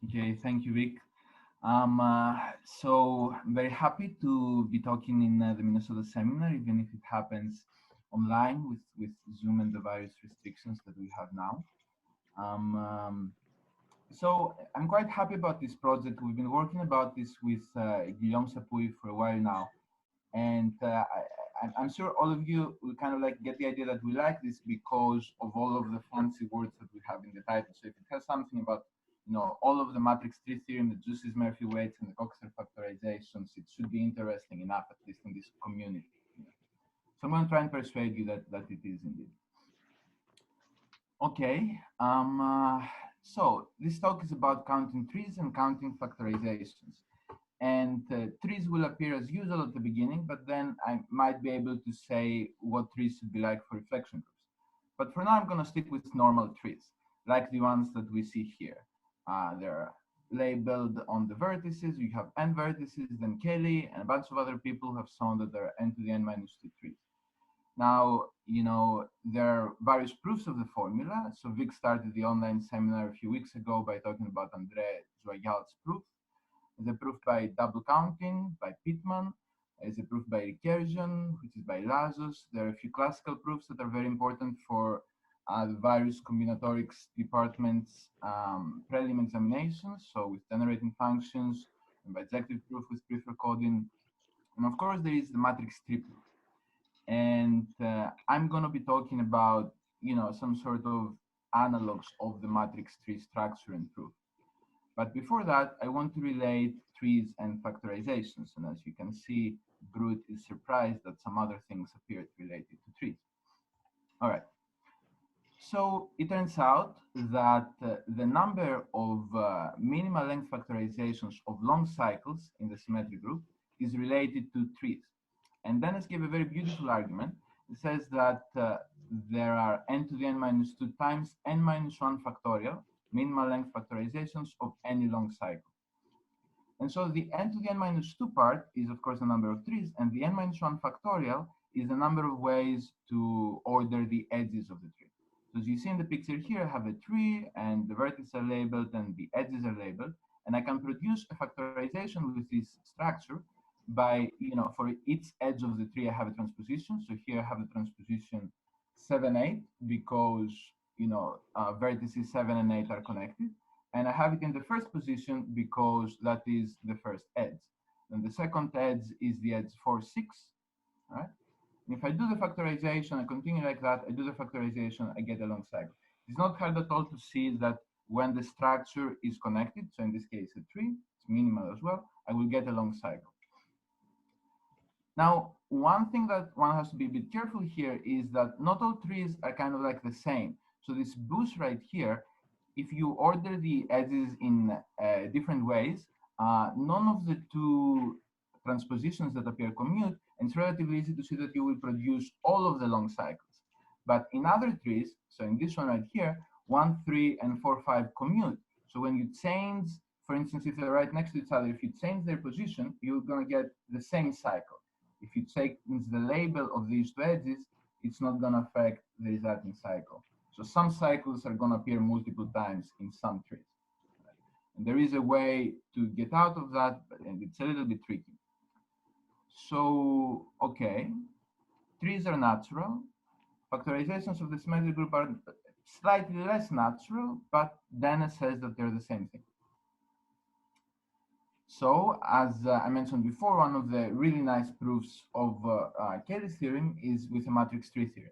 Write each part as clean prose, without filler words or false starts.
Okay, thank you, Vic. So I'm very happy to be talking in the Minnesota seminar, even if it happens online with Zoom and the various restrictions that we have now. Um, um, so I'm quite happy about this project. We've been working about this with Guillaume Sapui for a while now, and I'm sure all of you will kind of like get the idea that we like this because of all of the fancy words that we have in the title. So if it has something about all of the matrix tree theorem, the Jucys-Murphy weights, and the Coxeter factorizations, it should be interesting enough, at least in this community. So I'm going to try and persuade you that it is indeed. Okay. So this talk is about counting trees and counting factorizations. And trees will appear as usual at the beginning, but then I might be able to say what trees should be like for reflection groups. But for now, I'm going to stick with normal trees, like the ones that we see here. They're labeled on the vertices. You have n vertices, then Kelly and a bunch of other people have shown that there are n to the n minus 2 trees. Now, there are various proofs of the formula. So Vic started the online seminar a few weeks ago by talking about André Joyal's proof. The proof by double counting by Pittman, is a proof by recursion, which is by Lazos. There are a few classical proofs that are very important for the various combinatorics departments prelim examinations, so with generating functions, and bijective proof with prefer coding. And of course, there is the matrix tree proof. And I'm going to be talking about, some sort of analogs of the matrix tree structure and proof. But before that, I want to relate trees and factorizations. And as you can see, Brute is surprised that some other things appeared related to trees. All right. So it turns out that the number of minimal length factorizations of long cycles in the symmetric group is related to trees. And Dennis gave a very beautiful argument. It says that there are n to the n minus 2 times n minus 1 factorial minimal length factorizations of any long cycle. And so the n to the n minus 2 part is, of course, the number of trees, and the n minus 1 factorial is the number of ways to order the edges of the tree. So as you see in the picture here, I have a tree, and the vertices are labeled, and the edges are labeled, and I can produce a factorization with this structure by, for each edge of the tree, I have a transposition. So here I have the transposition 7, 8, because vertices 7 and 8 are connected. And I have it in the first position because that is the first edge. And the second edge is the edge 4, 6. All right? And if I do the factorization, I continue like that, I do the factorization, I get a long cycle. It's not hard at all to see that when the structure is connected, so in this case a tree, it's minimal as well, I will get a long cycle. Now, one thing that one has to be a bit careful here is that not all trees are kind of like the same. So this boost right here, if you order the edges in different ways, none of the two transpositions that appear commute, and it's relatively easy to see that you will produce all of the long cycles. But in other trees, so in this one right here, 1, 3, and 4, 5 commute. So when you change, for instance, if they're right next to each other, if you change their position, you're going to get the same cycle. If you change the label of these two edges, it's not going to affect the resulting cycle. So some cycles are going to appear multiple times in some trees. And there is a way to get out of that, and it's a little bit tricky. So, okay, trees are natural. Factorizations of the symmetric group are slightly less natural, but Dennis says that they're the same thing. So, as I mentioned before, one of the really nice proofs of Kelly's theorem is with a matrix tree theorem.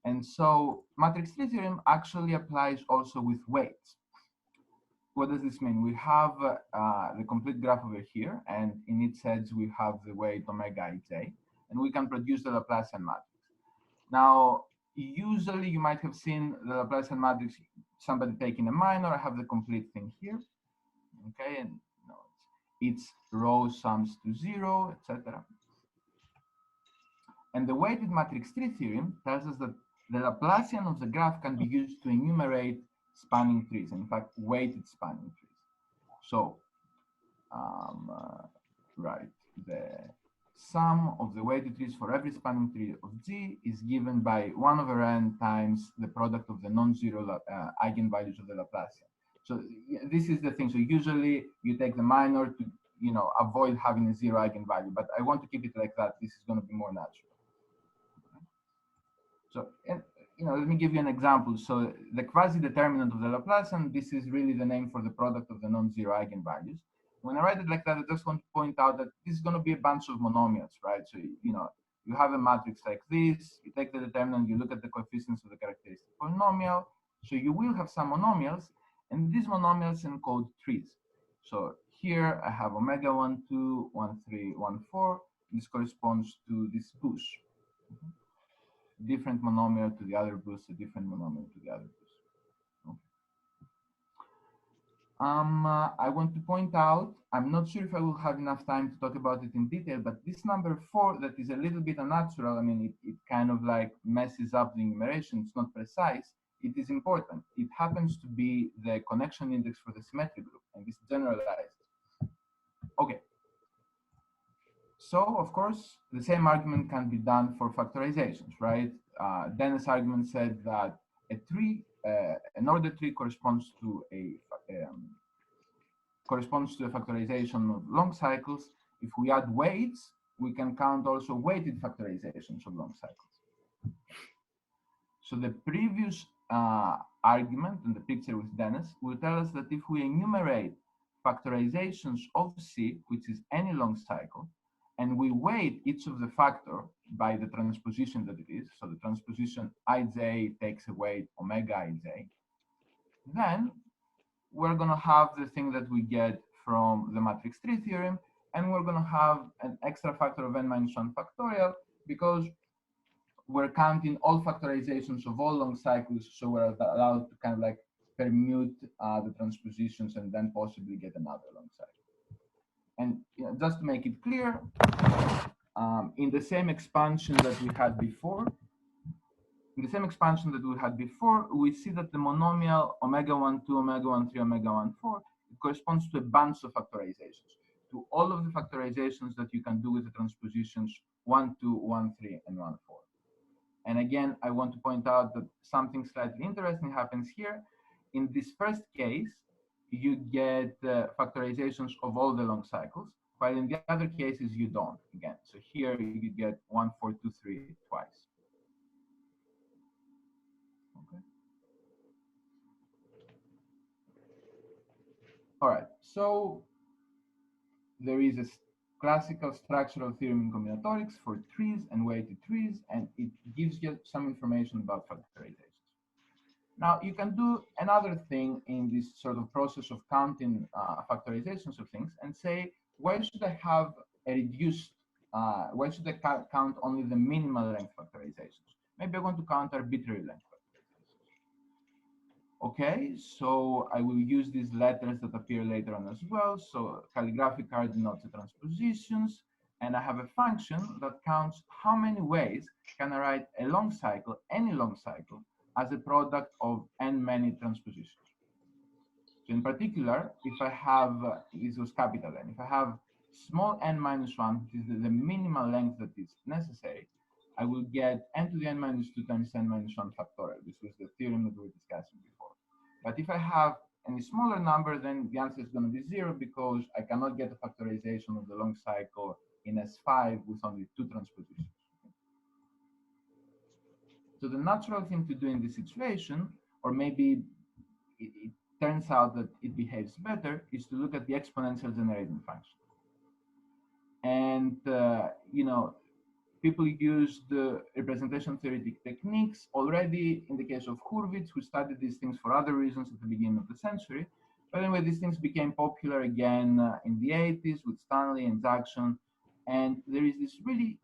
And so matrix tree theorem actually applies also with weights. What does this mean? We have the complete graph over here, and in its edge we have the weight omega ij, and we can produce the Laplacian matrix. Now, usually you might have seen the Laplacian matrix, somebody taking a minor. I have the complete thing here, okay, and its row sums to 0, etc. And the weighted matrix tree theorem tells us that the Laplacian of the graph can be used to enumerate spanning trees, in fact, weighted spanning trees. So, right, the sum of the weighted trees for every spanning tree of G is given by 1 over n times the product of the non-zero eigenvalues of the Laplacian. So this is the thing. So usually you take the minor to, avoid having a zero eigenvalue, but I want to keep it like that. This is going to be more natural. So, and, let me give you an example. So the quasi-determinant of the Laplacian, this is really the name for the product of the non-zero eigenvalues. When I write it like that, I just want to point out that this is going to be a bunch of monomials, right? So, you have a matrix like this, you take the determinant, you look at the coefficients of the characteristic polynomial. So you will have some monomials, and these monomials encode trees. So here I have omega 1, 2, 1, 3, 1, 4. This corresponds to this bush. Different monomial to the other boost, a different monomial to the other boost. Okay. I want to point out, I'm not sure if I will have enough time to talk about it in detail, but this number 4 that is a little bit unnatural, I mean, it kind of like messes up the enumeration, it's not precise, it is important. It happens to be the connection index for the symmetry group, and it's generalized. Okay. So, of course, the same argument can be done for factorizations, right? Dennis' argument said that an order tree corresponds to a factorization of long cycles. If we add weights, we can count also weighted factorizations of long cycles. So the previous argument in the picture with Dennis will tell us that if we enumerate factorizations of C, which is any long cycle, and we weight each of the factor by the transposition that it is, so the transposition ij takes a weight omega ij, then we're going to have the thing that we get from the matrix 3 theorem, and we're going to have an extra factor of n minus 1 factorial because we're counting all factorizations of all long cycles, so we're allowed to kind of like permute the transpositions and then possibly get another long cycle. And just to make it clear, in the same expansion that we had before, we see that the monomial omega 1, 2, omega 1, 3, omega 1, 4, it corresponds to a bunch of factorizations, to all of the factorizations that you can do with the transpositions 1, 2, 1, 3, and 1, 4. And again, I want to point out that something slightly interesting happens here. In this first case, you get factorizations of all the long cycles, while in the other cases, you don't, again. So here you get 1, 4, 2, 3 twice. Okay. All right, so there is a classical structural theorem in combinatorics for trees and weighted trees, and it gives you some information about factorizations. Now, you can do another thing in this sort of process of counting factorizations of things and say, why should I have a reduced, why should I count only the minimal length factorizations? Maybe I want to count arbitrary length factorizations. Okay, so I will use these letters that appear later on as well. So calligraphic card denotes the transpositions, and I have a function that counts how many ways can I write a long cycle, any long cycle, as a product of n many transpositions. So in particular, if I have, this was capital N, if I have small n minus 1, which is the minimal length that is necessary, I will get n to the n minus 2 times n minus 1 factorial. This was the theorem that we were discussing before. But if I have any smaller number, then the answer is going to be 0 because I cannot get a factorization of the long cycle in S5 with only 2 transpositions. So the natural thing to do in this situation, or maybe it turns out that it behaves better, is to look at the exponential generating function. And, people use the representation theoretic techniques already in the case of Hurwitz, who studied these things for other reasons at the beginning of the century. But anyway, these things became popular again in the 80s with Stanley and Jackson. And there is this really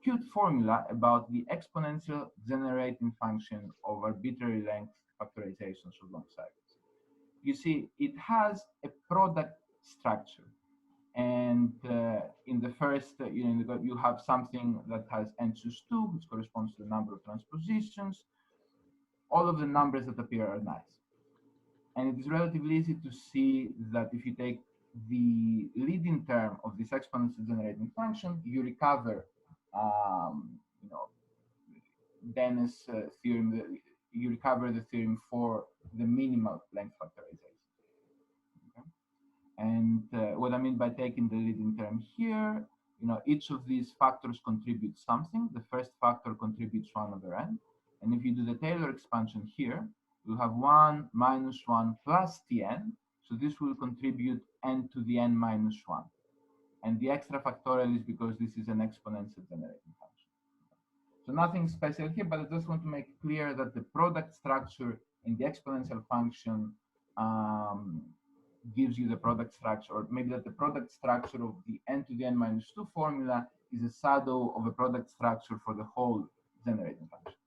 cute formula about the exponential generating function of arbitrary length factorizations of long cycles. You see, it has a product structure. And in the first, you have something that has n choose 2, which corresponds to the number of transpositions. All of the numbers that appear are nice. And it is relatively easy to see that if you take the leading term of this exponential generating function, you recover, Dennis' theorem, you recover the theorem for the minimal length factorization. And what I mean by taking the leading term here, each of these factors contributes something. The first factor contributes 1 over n. And if you do the Taylor expansion here, you'll have 1 minus 1 plus Tn. So this will contribute n to the n minus 1. And the extra factorial is because this is an exponential generating function. So nothing special here, but I just want to make clear that the product structure in the exponential function gives you the product structure, or maybe that the product structure of the n to the n minus 2 formula is a shadow of a product structure for the whole generating function.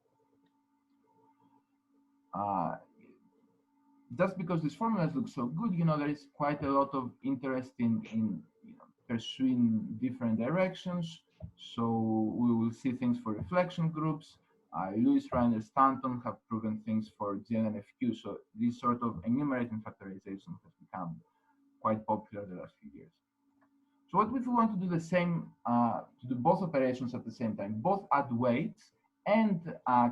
Just because these formulas look so good, there is quite a lot of interest in pursuing different directions. So we will see things for reflection groups. Lewis, Reiner, Stanton have proven things for GNFQ. So this sort of enumerating factorization has become quite popular the last few years. So what if we want to do the same, to do both operations at the same time, both add weights and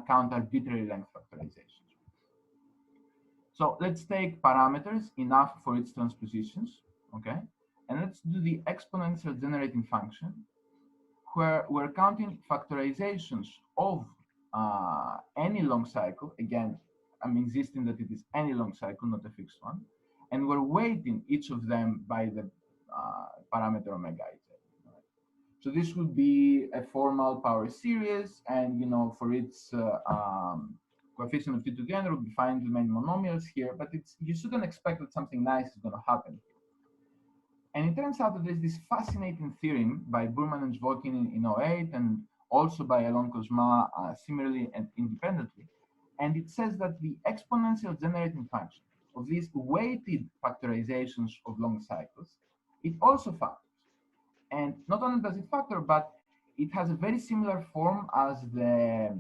count arbitrary length factorizations? So let's take parameters enough for its transpositions, okay? And let's do the exponential generating function, where we're counting factorizations of any long cycle. Again, I'm insisting that it is any long cycle, not a fixed one. And we're weighting each of them by the parameter omega iz. Right? So this would be a formal power series, and for its coefficient of t to the n, we'll be finding the main monomials here, but you shouldn't expect that something nice is going to happen. And it turns out that there's this fascinating theorem by Burman and Zwokin in 08, and also by Alon Kozma similarly and independently. And it says that the exponential generating function of these weighted factorizations of long cycles, it also factors. And not only does it factor, but it has a very similar form as the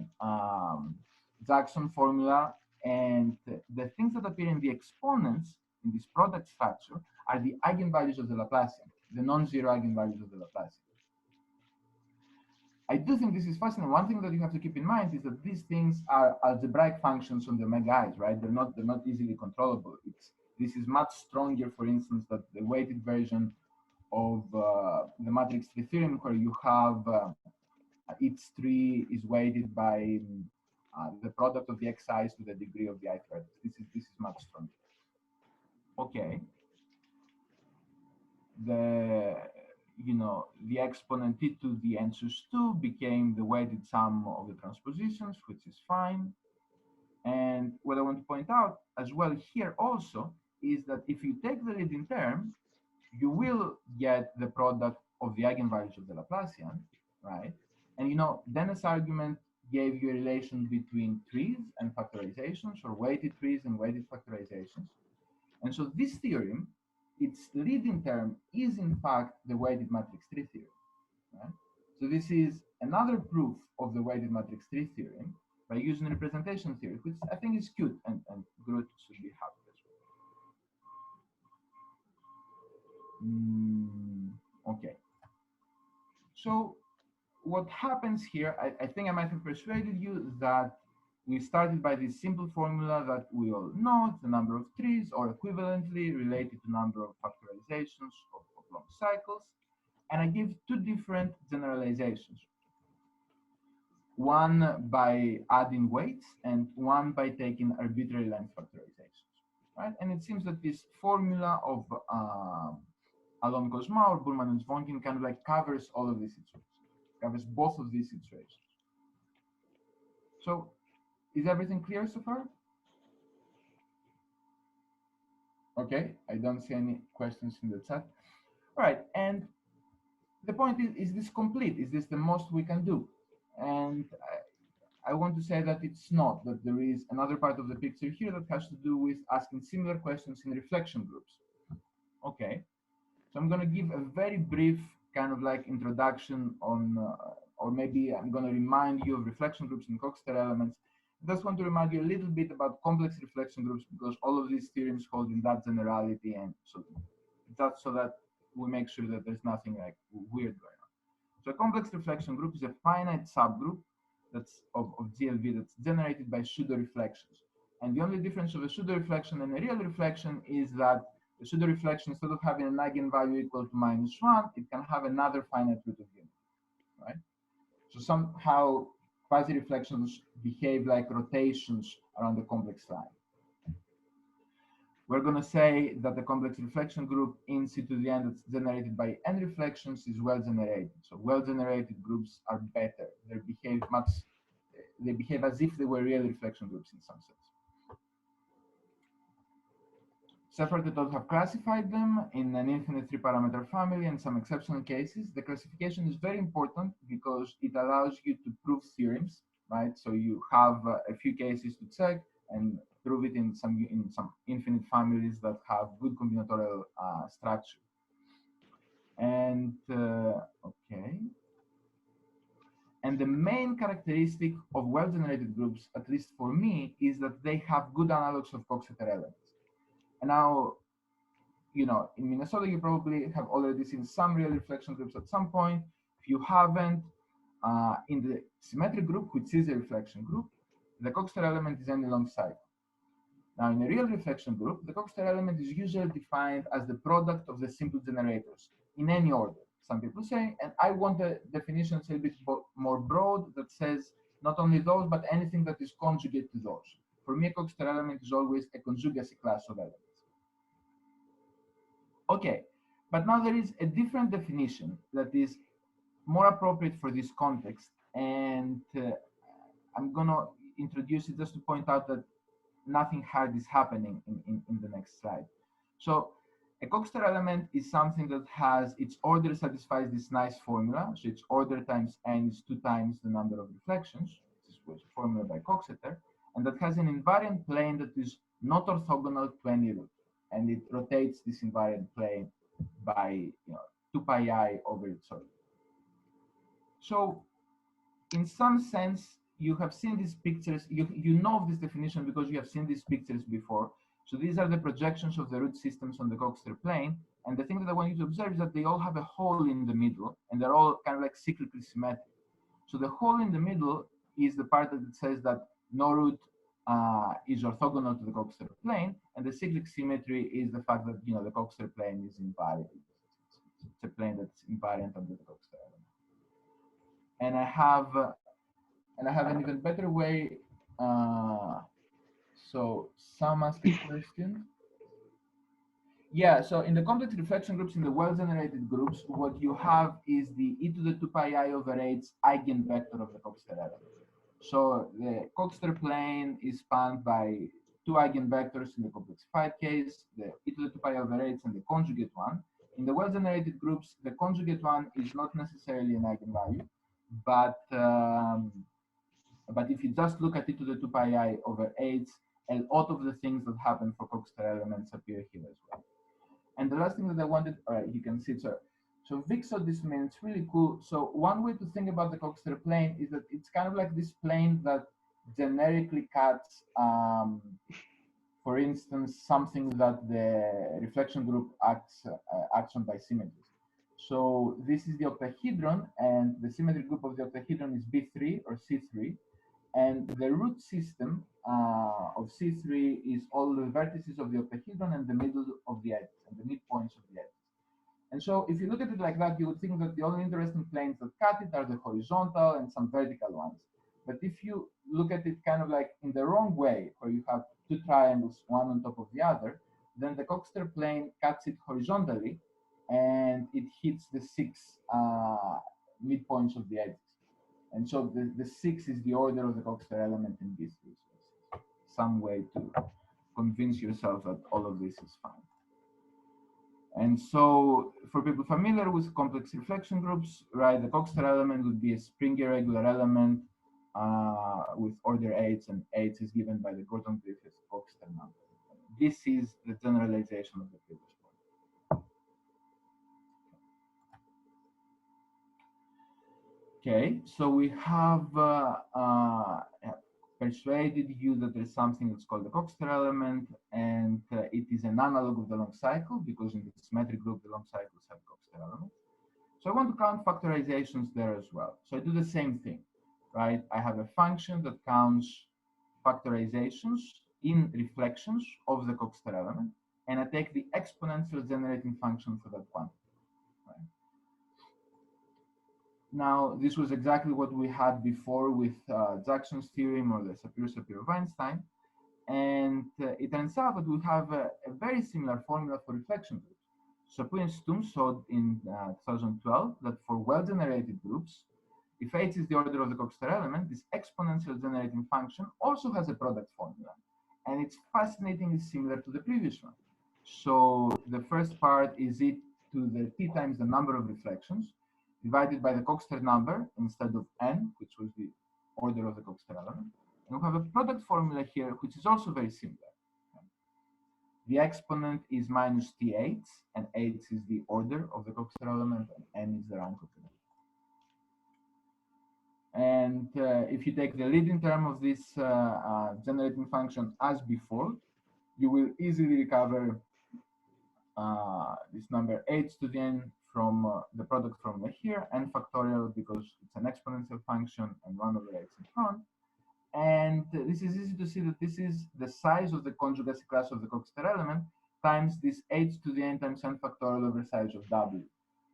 Jackson formula, and the things that appear in the exponents in this product structure are the eigenvalues of the Laplacian, the non-zero eigenvalues of the Laplacian. I do think this is fascinating. One thing that you have to keep in mind is that these things are algebraic functions on the omega i's, right? They're not easily controllable. This is much stronger, for instance, that the weighted version of the matrix tree theorem, where you have each tree is weighted by the product of the xi's to the degree of the ith vertex. This is much stronger. Okay. The exponent t to the n sus 2 became the weighted sum of the transpositions, which is fine. And what I want to point out as well here also is that if you take the leading term, you will get the product of the eigenvalues of the Laplacian, right? And Dennis' argument gave you a relation between trees and factorizations, or weighted trees and weighted factorizations. And so this theorem, its leading term is in fact the weighted matrix tree theorem, right? So this is another proof of the weighted matrix tree theorem by using representation theory, which I think is cute, and Groot should be happy as well. Okay. So what happens here, I think I might have persuaded you that we started by this simple formula that we all know, it's the number of trees, or equivalently related to number of factorizations of long cycles. And I give two different generalizations. One by adding weights, and one by taking arbitrary length factorizations, right? And it seems that this formula of Alon Kozma or Burman and Zwokin kind of like covers all of these situations, covers both of these situations. So is everything clear so far? Okay, I don't see any questions in the chat. All right, and the point is this complete? Is this the most we can do? And I want to say that it's not, that there is another part of the picture here that has to do with asking similar questions in reflection groups. Okay, so I'm going to give a very brief kind of like introduction on, or maybe I'm going to remind you of reflection groups and Coxeter elements. I just want to remind you a little bit about complex reflection groups, because all of these theorems hold in that generality, and so that's so that we make sure that there's nothing like weird going on. So a complex reflection group is a finite subgroup that's of GLV that's generated by pseudo reflections. And the only difference of a pseudo reflection and a real reflection is that The pseudo-reflection, instead of having an eigenvalue equal to -1, it can have another finite root of unity, right? So somehow quasi-reflections behave like rotations around the complex line. We're going to say that the complex reflection group in C to the n that's generated by n reflections is well generated. So well generated groups are better. They behave as if they were real reflection groups in some sense. Separate authors have classified them in an infinite 3-parameter family and some exceptional cases. The classification is very important because it allows you to prove theorems, right? So you have a few cases to check and prove it in some infinite families that have good combinatorial structure. And okay. And the main characteristic of well-generated groups, at least for me, is that they have good analogs of Coxeter elements. And now, you know, in Minnesota, you probably have already seen some real reflection groups at some point. If you haven't, in the symmetric group, which is a reflection group, the Coxeter element is any long cycle. Now, in a real reflection group, the Coxeter element is usually defined as the product of the simple generators in any order, some people say, and I want the definition a little bit more broad that says not only those, but anything that is conjugate to those. For me, a Coxeter element is always a conjugacy class of elements. Okay, but now there is a different definition that is more appropriate for this context, and I'm going to introduce it just to point out that nothing hard is happening in the next slide. So a Coxeter element is something that has its order satisfies this nice formula. So its order times n is 2 times the number of reflections. This was a formula by Coxeter, and that has an invariant plane that is not orthogonal to any root, and it rotates this invariant plane by 2 pi I over its order. So in some sense, you have seen these pictures, you know of this definition because you have seen these pictures before. So these are the projections of the root systems on the Coxeter plane. And the thing that I want you to observe is that they all have a hole in the middle, and they're all kind of like cyclically symmetric. So the hole in the middle is the part that it says that no root is orthogonal to the Coxeter plane, and the cyclic symmetry is the fact that the Coxeter plane is invariant. It's a plane that's invariant under the Coxeter element. And I have an even better way. So some ask a question. Yeah, so in the complex reflection groups, in the well-generated groups, what you have is the e to the 2 pi I over 8's eigenvector of the Coxeter element. So the Coxeter plane is spanned by 2 eigenvectors in the complexified case, the e to the 2 pi over 8's and the conjugate one. In the well-generated groups, the conjugate one is not necessarily an eigenvalue, but if you just look at it to the 2 pi I over 8, a lot of the things that happen for Coxeter elements appear here as well. And the last thing that I wanted, all right, you can see it. So Vixo, this means it's really cool. So one way to think about the Coxeter plane is that it's kind of like this plane that generically cuts, for instance, something that the reflection group acts on by symmetries. So this is the octahedron, and the symmetric group of the octahedron is B3 or C3. And the root system of C3 is all the vertices of the octahedron and the middle of the edges and the midpoints of the edges. And so if you look at it like that, you would think that the only interesting planes that cut it are the horizontal and some vertical ones. But if you look at it kind of like in the wrong way, where you have two triangles, one on top of the other, then the Coxeter plane cuts it horizontally and it hits the 6 midpoints of the edges. And so the 6 is the order of the Coxeter element in this case. Some way to convince yourself that all of this is fine. And so for people familiar with complex reflection groups, right, the Coxeter element would be a spring irregular element with order 8, and 8 is given by the Gordon-Griffith Coxeter number. This is the generalization of the previous point. Okay, so we have persuaded you that there's something that's called the Coxeter element, and it is an analog of the long cycle, because in the symmetric group, the long cycles have Coxeter elements. So I want to count factorizations there as well. So I do the same thing, right? I have a function that counts factorizations in reflections of the Coxeter element. and I take the exponential generating function for that quantity. Right? Now, this was exactly what we had before with Jackson's theorem or the Sapir-Sapir of Einstein. And it turns out that we have a very similar formula for reflection groups. Sapir and Stum showed in 2012 that for well-generated groups, if H is the order of the Coxeter element, this exponential generating function also has a product formula. And it's fascinatingly similar to the previous one. So the first part is e to the t times the number of reflections divided by the Coxeter number instead of n, which was the order of the Coxeter element. And we have a product formula here, which is also very similar. The exponent is minus t8, and 8 is the order of the Coxeter element, and n is the rank of the group. And if you take the leading term of this generating function as before, you will easily recover this number h to the n from the product formula here, n factorial because it's an exponential function and 1 over x in front. And this is easy to see that this is the size of the conjugacy class of the Coxeter element times this h to the n times n factorial over size of w,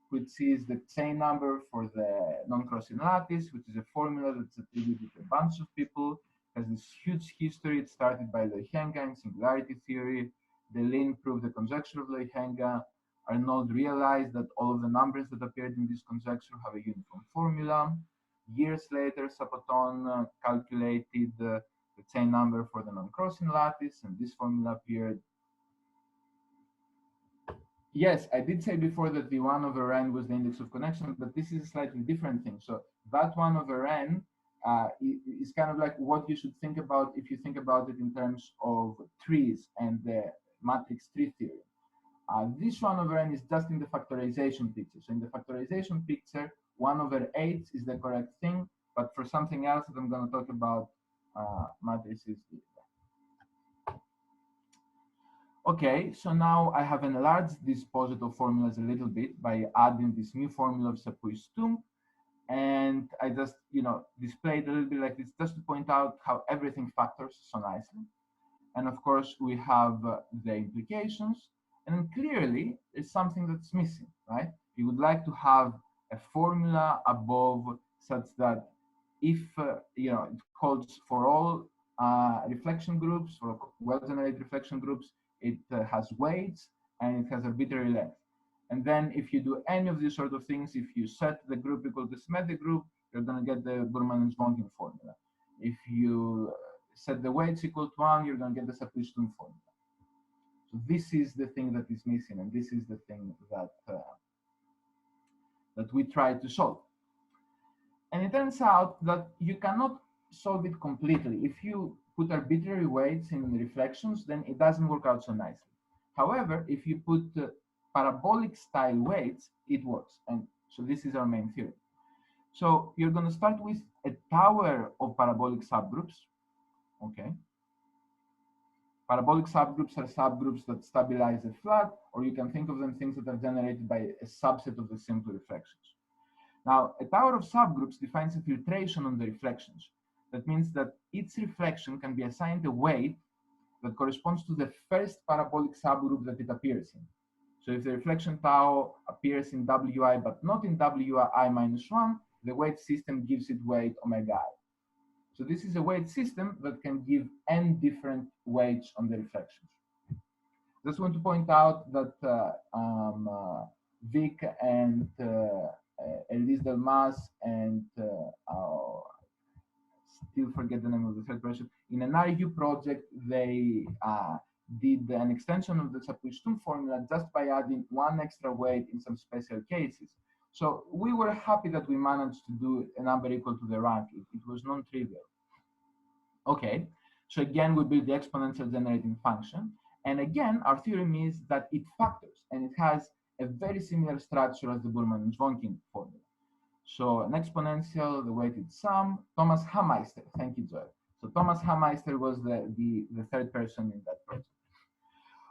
which is the chain number for the non-crossing lattice, which is a formula that's attributed to a bunch of people, has this huge history. It started by Loihenga in singularity theory. Deligne proved the conjecture of Loihenga. Arnold realized that all of the numbers that appeared in this conjecture have a uniform formula. Years later, Sapoton calculated the chain number for the non-crossing lattice, and this formula appeared. Yes, I did say before that the 1 over n was the index of connection, but this is a slightly different thing. So that 1 over n is kind of like what you should think about if you think about it in terms of trees and the matrix tree theory. This 1 over n is just in the factorization picture. So in the factorization picture, 1 over 8 is the correct thing, but for something else that I'm going to talk about, matrices. Okay, so now I have enlarged these positive formulas a little bit by adding this new formula of Sapir-Stum, and I just, displayed a little bit like this just to point out how everything factors so nicely. And of course, we have the implications, and then clearly there's something that's missing, right? You would like to have a formula above such that if, it holds for all reflection groups, for well-generated reflection groups, it has weights and it has arbitrary length. And then if you do any of these sort of things, if you set the group equal to symmetric group, you're going to get the Burman and Zvonkin formula. If you set the weights equal to 1, you're going to get the Sapir-Stum formula. So this is the thing that is missing, and this is the thing that that we try to solve. And it turns out that you cannot solve it completely. If you put arbitrary weights in reflections, then it doesn't work out so nicely. However, if you put parabolic style weights, it works. And so this is our main theory. So you're going to start with a tower of parabolic subgroups. Okay. Parabolic subgroups are subgroups that stabilize a flat, or you can think of them things that are generated by a subset of the simple reflections. Now, a tower of subgroups defines a filtration on the reflections. That means that each reflection can be assigned a weight that corresponds to the first parabolic subgroup that it appears in. So if the reflection tau appears in Wi but not in Wi minus 1, the weight system gives it weight omega I. So this is a weight system that can give n different weights on the reflections. Just want to point out that Vic and Elise Delmas and still forget the name of the third person. In an RU project, they did an extension of the Sapir-Stum formula just by adding one extra weight in some special cases. So we were happy that we managed to do a number equal to the rank. It was non-trivial. Okay, so again, we build the exponential generating function. And again, our theorem is that it factors, and it has a very similar structure as the Burman and Zvonkin formula. So an exponential, the weighted sum, Thomas Hameister. Thank you, Joel. So Thomas Hameister was the third person in that project.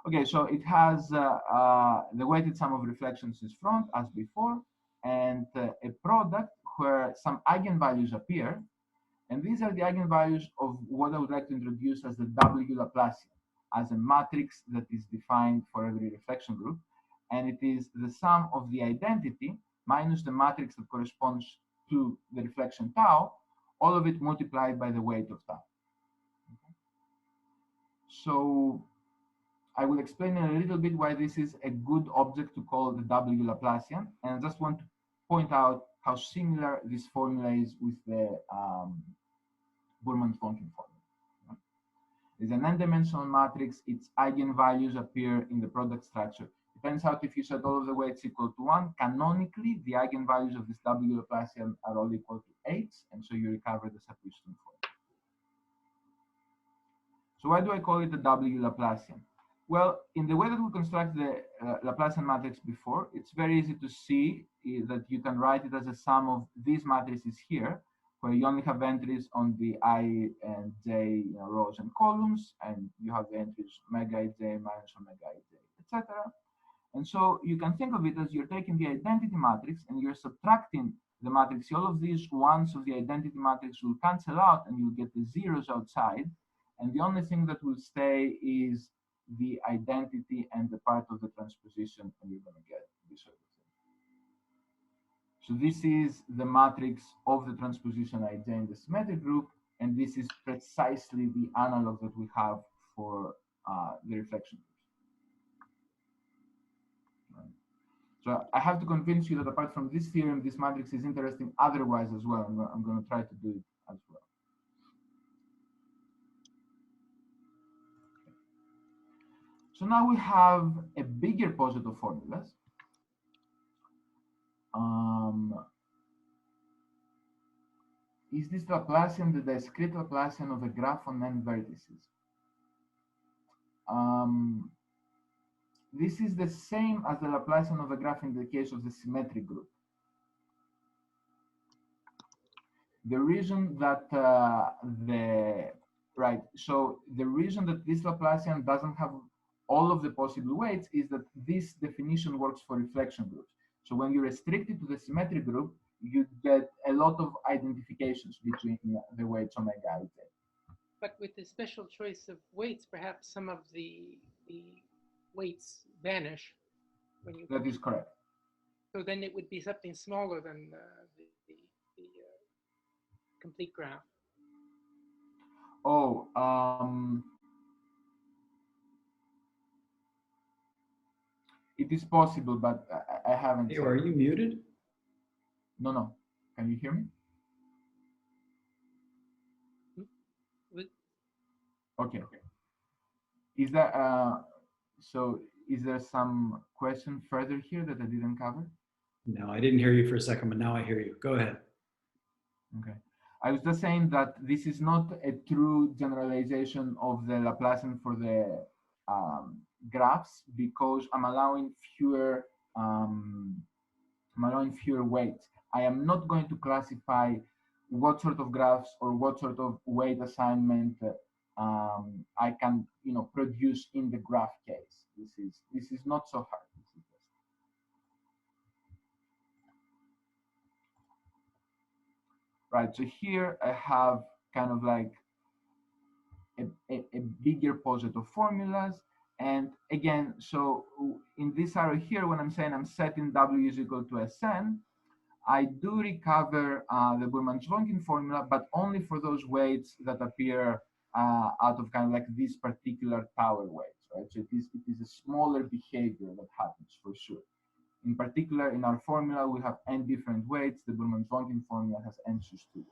Okay, so it has the weighted sum of reflections is front as before, and a product where some eigenvalues appear. And these are the eigenvalues of what I would like to introduce as the W Laplacian. as a matrix that is defined for every reflection group, and it is the sum of the identity minus the matrix that corresponds to the reflection tau, all of it multiplied by the weight of tau. Okay. So I will explain in a little bit why this is a good object to call the W Laplacian, and I just want to point out how similar this formula is with the Burman-Vonkin formula. It's an n-dimensional matrix. Its eigenvalues appear in the product structure. It turns out if you set all of the weights equal to 1, canonically, the eigenvalues of this W Laplacian are all equal to 8, and so you recover the Sapuiston formula. So why do I call it the W Laplacian? Well, in the way that we construct the Laplacian matrix before, it's very easy to see that you can write it as a sum of these matrices here, where you only have entries on the I and J rows and columns, and you have the entries omega ij minus omega ij, etc. And so you can think of it as you're taking the identity matrix and you're subtracting the matrix. All of these ones of the identity matrix will cancel out, and you'll get the zeros outside. And the only thing that will stay is the identity and the part of the transposition, and you're going to get this sort of thing. So this is the matrix of the transposition ij in the symmetric group, and this is precisely the analog that we have for the reflection groups. Right. So I have to convince you that apart from this theorem, this matrix is interesting otherwise as well. I'm going to try to do it as well. So now we have a bigger poset of formulas. Is this Laplacian the discrete Laplacian of a graph on n vertices? This is the same as the Laplacian of a graph in the case of the symmetric group. The reason that so the reason that this Laplacian doesn't have all of the possible weights is that this definition works for reflection groups. So when you restrict it to the symmetric group, you get a lot of identifications between the weights omega ij. But with the special choice of weights, perhaps some of the weights vanish when you. That is correct. So then it would be something smaller than the complete graph. Oh, it is possible, but I haven't. Hey, are you muted? No. Can you hear me? Okay. Is that so? Is there some question further here that I didn't cover? No, I didn't hear you for a second, but now I hear you. Go ahead. Okay. I was just saying that this is not a true generalization of the Laplacian for the graphs, because I'm allowing fewer weights. I am not going to classify what sort of graphs or what sort of weight assignment I can produce in the graph case. This is not so hard. Right, so here I have kind of like a bigger poset of formulas. And again, so in this arrow here, when I'm saying I'm setting W is equal to Sn, I do recover the Burman-Vonkin formula, but only for those weights that appear out of kind of like these particular tower weights, right? So it is a smaller behavior that happens for sure. In particular, in our formula, we have n different weights. The Burman-Vonkin formula has n choose 2 weights.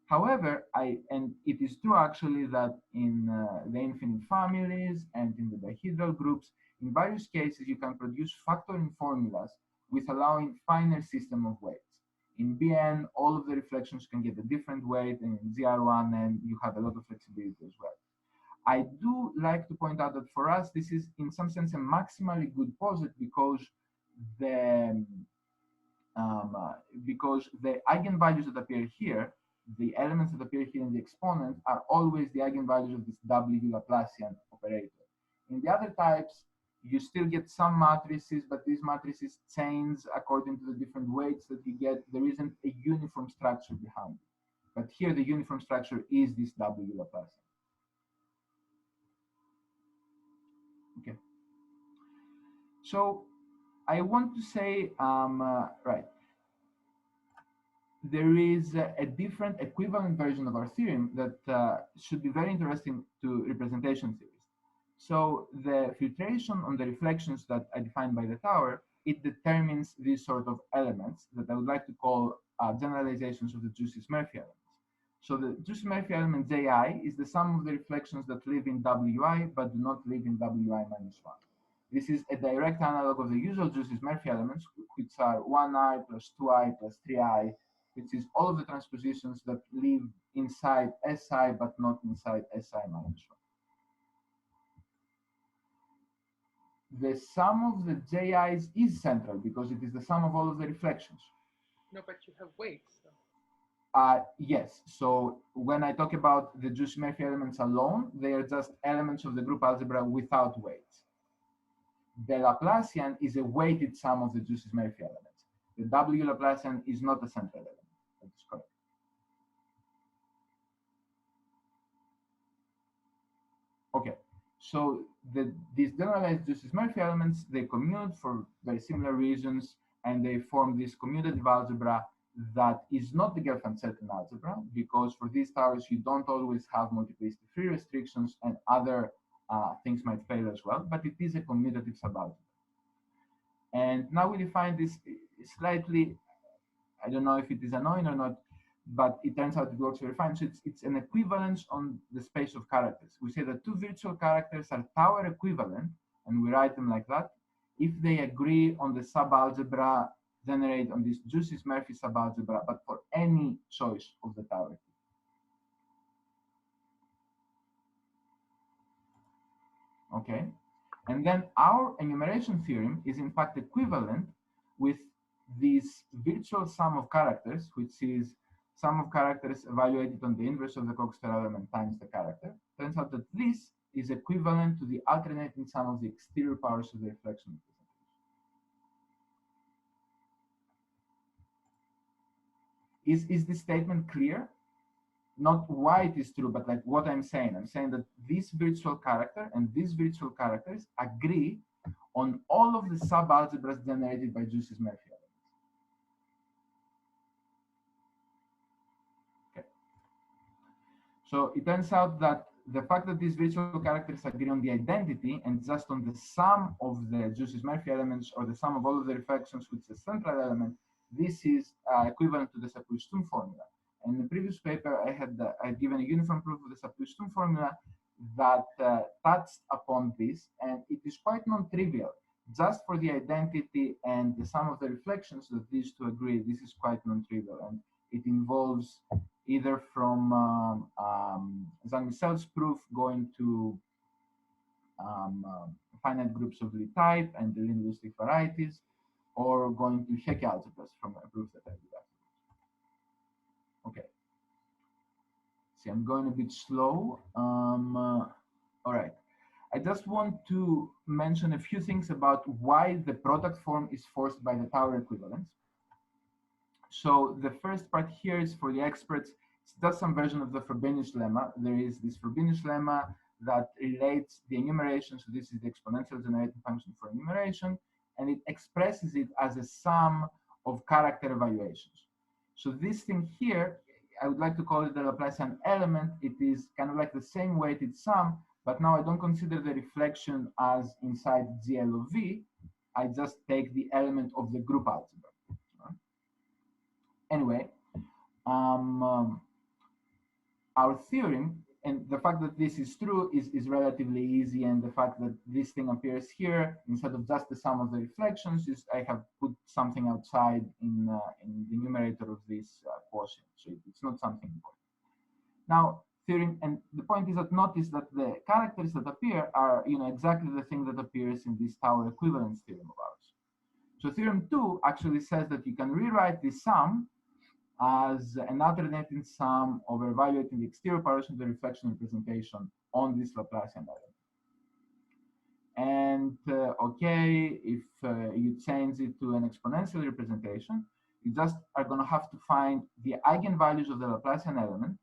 However, and it is true actually that in the infinite families and in the dihedral groups, in various cases, you can produce factoring formulas with allowing finer system of weights. In Bn, all of the reflections can get a different weight, and in ZR1n, you have a lot of flexibility as well. I do like to point out that for us, this is in some sense a maximally good poset because the eigenvalues that appear here, the elements that appear here in the exponent, are always the eigenvalues of this W Laplacian operator. In the other types, you still get some matrices, but these matrices change according to the different weights that you get. There isn't a uniform structure behind it. But here, the uniform structure is this W Laplacian. So I want to say, right, there is a different equivalent version of our theorem that should be very interesting to representation theorists. So the filtration on the reflections that I defined by the tower, it determines these sort of elements that I would like to call generalizations of the Jucys-Murphy elements. So the Jucys-Murphy element Ji is the sum of the reflections that live in Wi but do not live in Wi minus 1. This is a direct analog of the usual Jucys-Murphy elements, which are 1i plus 2i plus 3i, which is all of the transpositions that live inside Si but not inside Si minus 1. The sum of the Ji's is central because it is the sum of all of the reflections. No, but you have weights. So. Yes, so when I talk about the Jucys-Murphy elements alone, they are just elements of the group algebra without weights. The Laplacian is a weighted sum of the Jucys-Murphy elements. The W Laplacian is not a central element. That is correct. Okay, so these generalized Jucys-Murphy elements, they commute for very similar reasons, and they form this commutative algebra that is not the Gelfand-Tsetten algebra, because for these towers, you don't always have multiplicity-free restrictions, and other things might fail as well, but it is a commutative subalgebra. And now we define this slightly, I don't know if it is annoying or not, but it turns out it works very fine. So it's an equivalence on the space of characters. We say that two virtual characters are tower equivalent, and we write them like that, if they agree on the subalgebra generated on this Jucys-Murphy subalgebra, but for any choice of the tower. Okay, and then our enumeration theorem is in fact equivalent with this virtual sum of characters, which is sum of characters evaluated on the inverse of the Coxeter element times the character. Turns out that this is equivalent to the alternating sum of the exterior powers of the reflection. Is this statement clear? Not why it is true, but like what I'm saying. I'm saying that this virtual character and these virtual characters agree on all of the subalgebras generated by Jucys-Murphy elements. Okay. So it turns out that the fact that these virtual characters agree on the identity and just on the sum of the Jucys-Murphy elements or the sum of all of the reflections with the central element, this is equivalent to the Sapir-Whorf formula. And in the previous paper, I had given a uniform proof of the Sapir-Whorf formula that touched upon this, and it is quite non-trivial. Just for the identity and the sum of the reflections that these two agree, this is quite non-trivial, and it involves either from Jean-Michel's proof going to finite groups of Lie type and the linguistic varieties, or going to Hecke algebras from a proof that I did afterwards. Okay. See, I'm going a bit slow. All right. I just want to mention a few things about why the product form is forced by the tower equivalence. So the first part here is for the experts. It's just some version of the Frobenius lemma. There is this Frobenius lemma that relates the enumeration. So this is the exponential generating function for enumeration, and it expresses it as a sum of character evaluations. So this thing here, I would like to call it the Laplacian element. It is kind of like the same weighted sum, but now I don't consider the reflection as inside GL of V. I just take the element of the group algebra. Anyway, our theorem, and the fact that this is true is relatively easy, and the fact that this thing appears here instead of just the sum of the reflections is I have put something outside in the numerator of this quotient, so it's not something important. Now, theorem, and the point is that notice that the characters that appear are exactly the thing that appears in this tower equivalence theorem of ours. So theorem 2 actually says that you can rewrite this sum as an alternating sum over evaluating the exterior powers of the reflection representation on this Laplacian element. And okay, if you change it to an exponential representation, you just are going to have to find the eigenvalues of the Laplacian element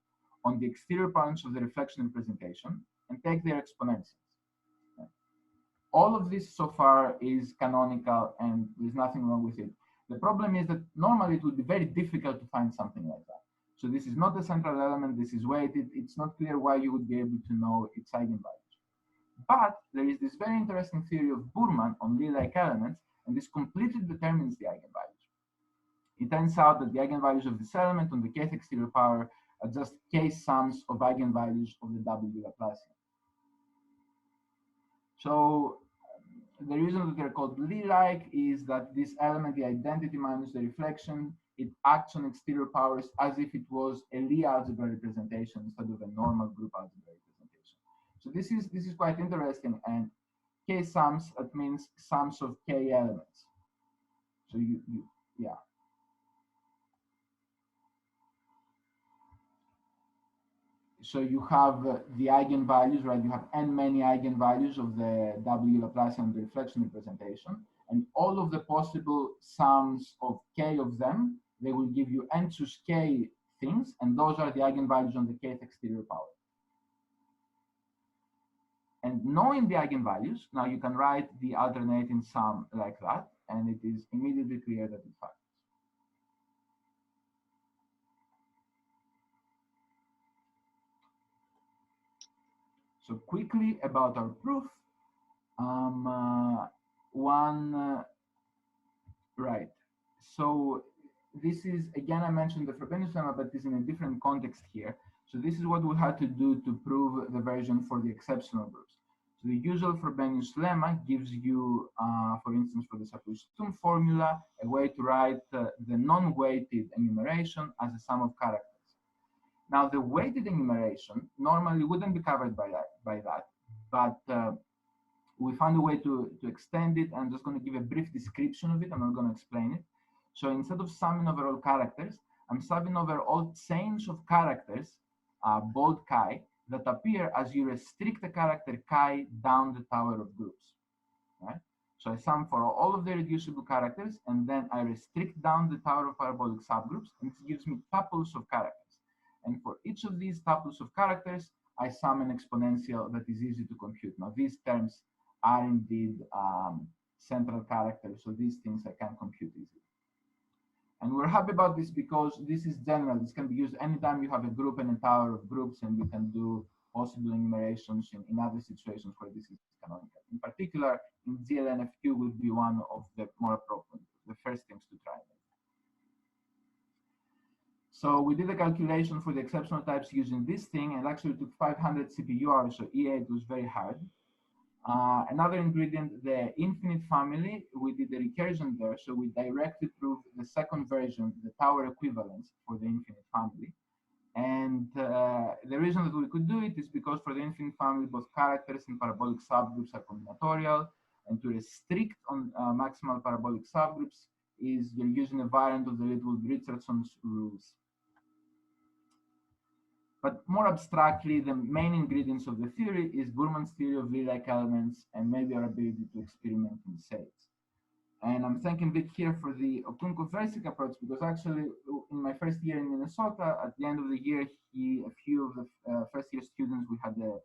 on the exterior powers of the reflection representation and take their exponentials. all of this so far is canonical and there's nothing wrong with it. The problem is that normally it would be very difficult to find something like that. So this is not a central element, this is weighted, it's not clear why you would be able to know its eigenvalues. But there is this very interesting theory of Burman on Lie-like elements, and this completely determines the eigenvalues. It turns out that the eigenvalues of this element on the kth exterior power are just k-sums of eigenvalues of the W Laplacian. So the reason that they're called Lie-like is that this element, the identity minus the reflection, it acts on exterior powers as if it was a Lie algebra representation instead of a normal group algebra representation. So this is quite interesting, and k-sums, that means sums of k elements. So yeah. So you have the eigenvalues, right? You have n many eigenvalues of the W Laplacian reflection representation, and all of the possible sums of k of them, they will give you n choose k things, and those are the eigenvalues on the kth exterior power. And knowing the eigenvalues, now you can write the alternating sum like that, and it is immediately clear that it factors. So quickly about our proof. Right. So this is, again, I mentioned the Frobenius lemma, but this is in a different context here. So this is what we had to do to prove the version for the exceptional groups. So the usual Frobenius lemma gives you, for instance, for the Sapir-Whorf formula, a way to write the non-weighted enumeration as a sum of characters. Now, the weighted enumeration normally wouldn't be covered by that, but we found a way to extend it. I'm just going to give a brief description of it. I'm not going to explain it. So instead of summing over all characters, I'm summing over all chains of characters, bold chi, that appear as you restrict a character chi down the tower of groups. Right? So I sum for all of the reducible characters, and then I restrict down the tower of parabolic subgroups, and this gives me tuples of characters. And for each of these tuples of characters, I sum an exponential that is easy to compute. Now, these terms are indeed central characters, so these things I can compute easily. And we're happy about this because this is general. This can be used anytime you have a group and a tower of groups, and we can do possible enumerations in other situations where this is canonical. In particular, in GLNFQ would be one of the more appropriate, the first things to try. So we did a calculation for the exceptional types using this thing, and actually took 500 CPU hours, so E8 was very hard. Another ingredient, the infinite family, we did the recursion there, so we directly proved the second version, the tower equivalence for the infinite family. And the reason that we could do it is because for the infinite family, both characters and parabolic subgroups are combinatorial, and to restrict on maximal parabolic subgroups is you're using a variant of the Littlewood-Richardson's rules. But more abstractly, the main ingredients of the theory is Burman's theory of Lie-like elements and maybe our ability to experiment in sets. And I'm thanking Vic here for the Okun-Koversik approach, because actually in my first year in Minnesota, at the end of the year, a few of the first year students, we had the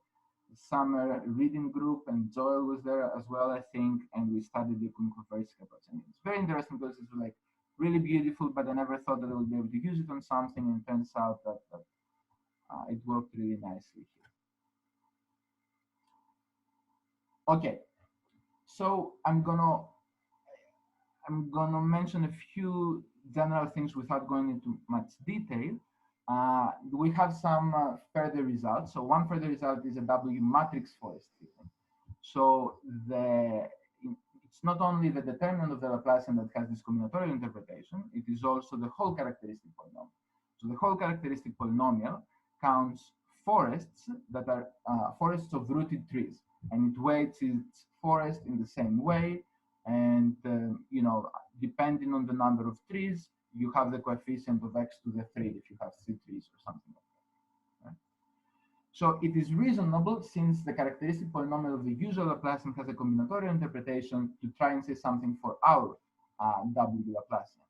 summer reading group, and Joel was there as well, I think, and we studied the Okun-Koversik approach. And it's very interesting because it's like really beautiful, but I never thought that I would be able to use it on something, and it turns out that it worked really nicely here. Okay, so I'm gonna mention a few general things without going into much detail. We have some further results. So one further result is a W matrix forest theorem. So it's not only the determinant of the Laplacian that has this combinatorial interpretation, it is also the whole characteristic polynomial. So the whole characteristic polynomial counts forests that are forests of rooted trees, and it weights its forest in the same way. And you know, depending on the number of trees, you have the coefficient of x to the 3 if you have 3 trees or something like that. Right? So it is reasonable, since the characteristic polynomial of the usual Laplacian has a combinatorial interpretation, to try and say something for our W Laplacian.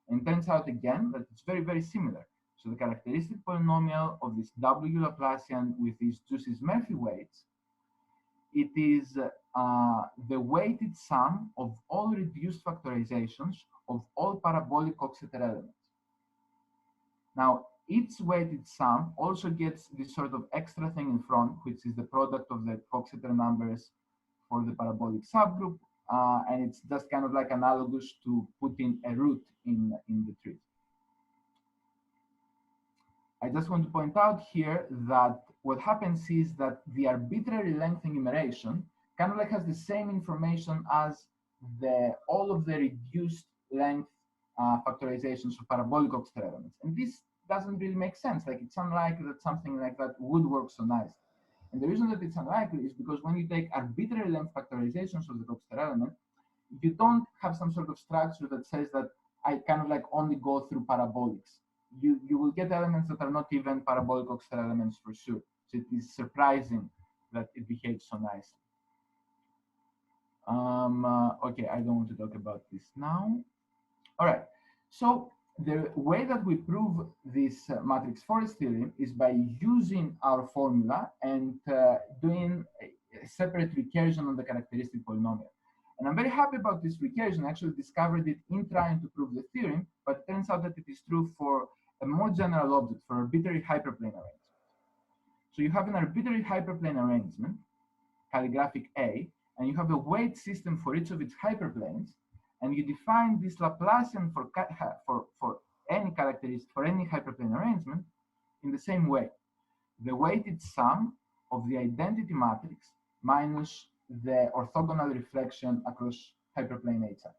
And it turns out again that it's very, very similar. So the characteristic polynomial of this W Laplacian with these Jucys-Murphy weights, it is the weighted sum of all reduced factorizations of all parabolic Coxeter elements. Now, each weighted sum also gets this sort of extra thing in front, which is the product of the Coxeter numbers for the parabolic subgroup, and it's just kind of like analogous to putting a root in the tree. I just want to point out here that what happens is that the arbitrary length enumeration kind of like has the same information as all of the reduced length factorizations of parabolic Coxeter elements. And this doesn't really make sense. Like, it's unlikely that something like that would work so nicely. And the reason that it's unlikely is because when you take arbitrary length factorizations of the Coxeter element, you don't have some sort of structure that says that I kind of like only go through parabolics. You will get elements that are not even parabolic Coxeter elements for sure. So it is surprising that it behaves so nicely. Okay, I don't want to talk about this now. All right, so the way that we prove this matrix forest theorem is by using our formula and doing a separate recursion on the characteristic polynomial. And I'm very happy about this recursion. I actually discovered it in trying to prove the theorem, but it turns out that it is true for a more general object, for arbitrary hyperplane arrangement. So you have an arbitrary hyperplane arrangement, calligraphic A, and you have a weight system for each of its hyperplanes, and you define this Laplacian for any characteristic, for any hyperplane arrangement in the same way. The weighted sum of the identity matrix minus the orthogonal reflection across hyperplane HI.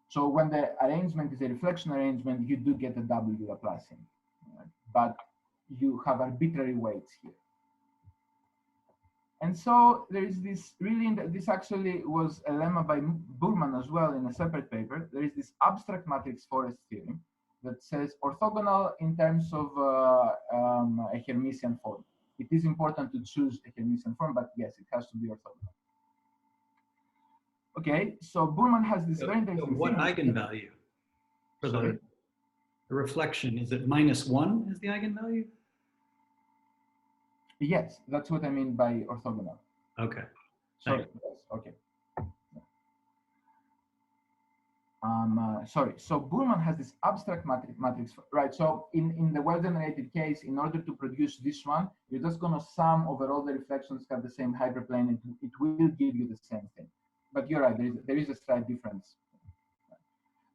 So when the arrangement is a reflection arrangement, you do get a W Laplacian, right? But you have arbitrary weights here. And so there is this really, this actually was a lemma by Burman as well in a separate paper. There is this abstract matrix forest theorem that says orthogonal in terms of a Hermitian form. It is important to choose a Hermitian form, but yes, it has to be orthogonal. Okay, so Burman has this very interesting what thing. eigenvalue for the reflection? Is it -1 is the eigenvalue? Yes, that's what I mean by orthogonal. Okay. Sorry. Yes, okay. Sorry. So Burman has this abstract matrix, right? So in the well-generated case, in order to produce this one, you're just going to sum over all the reflections have the same hyperplane, and it will give you the same thing. But you're right. There is a slight difference.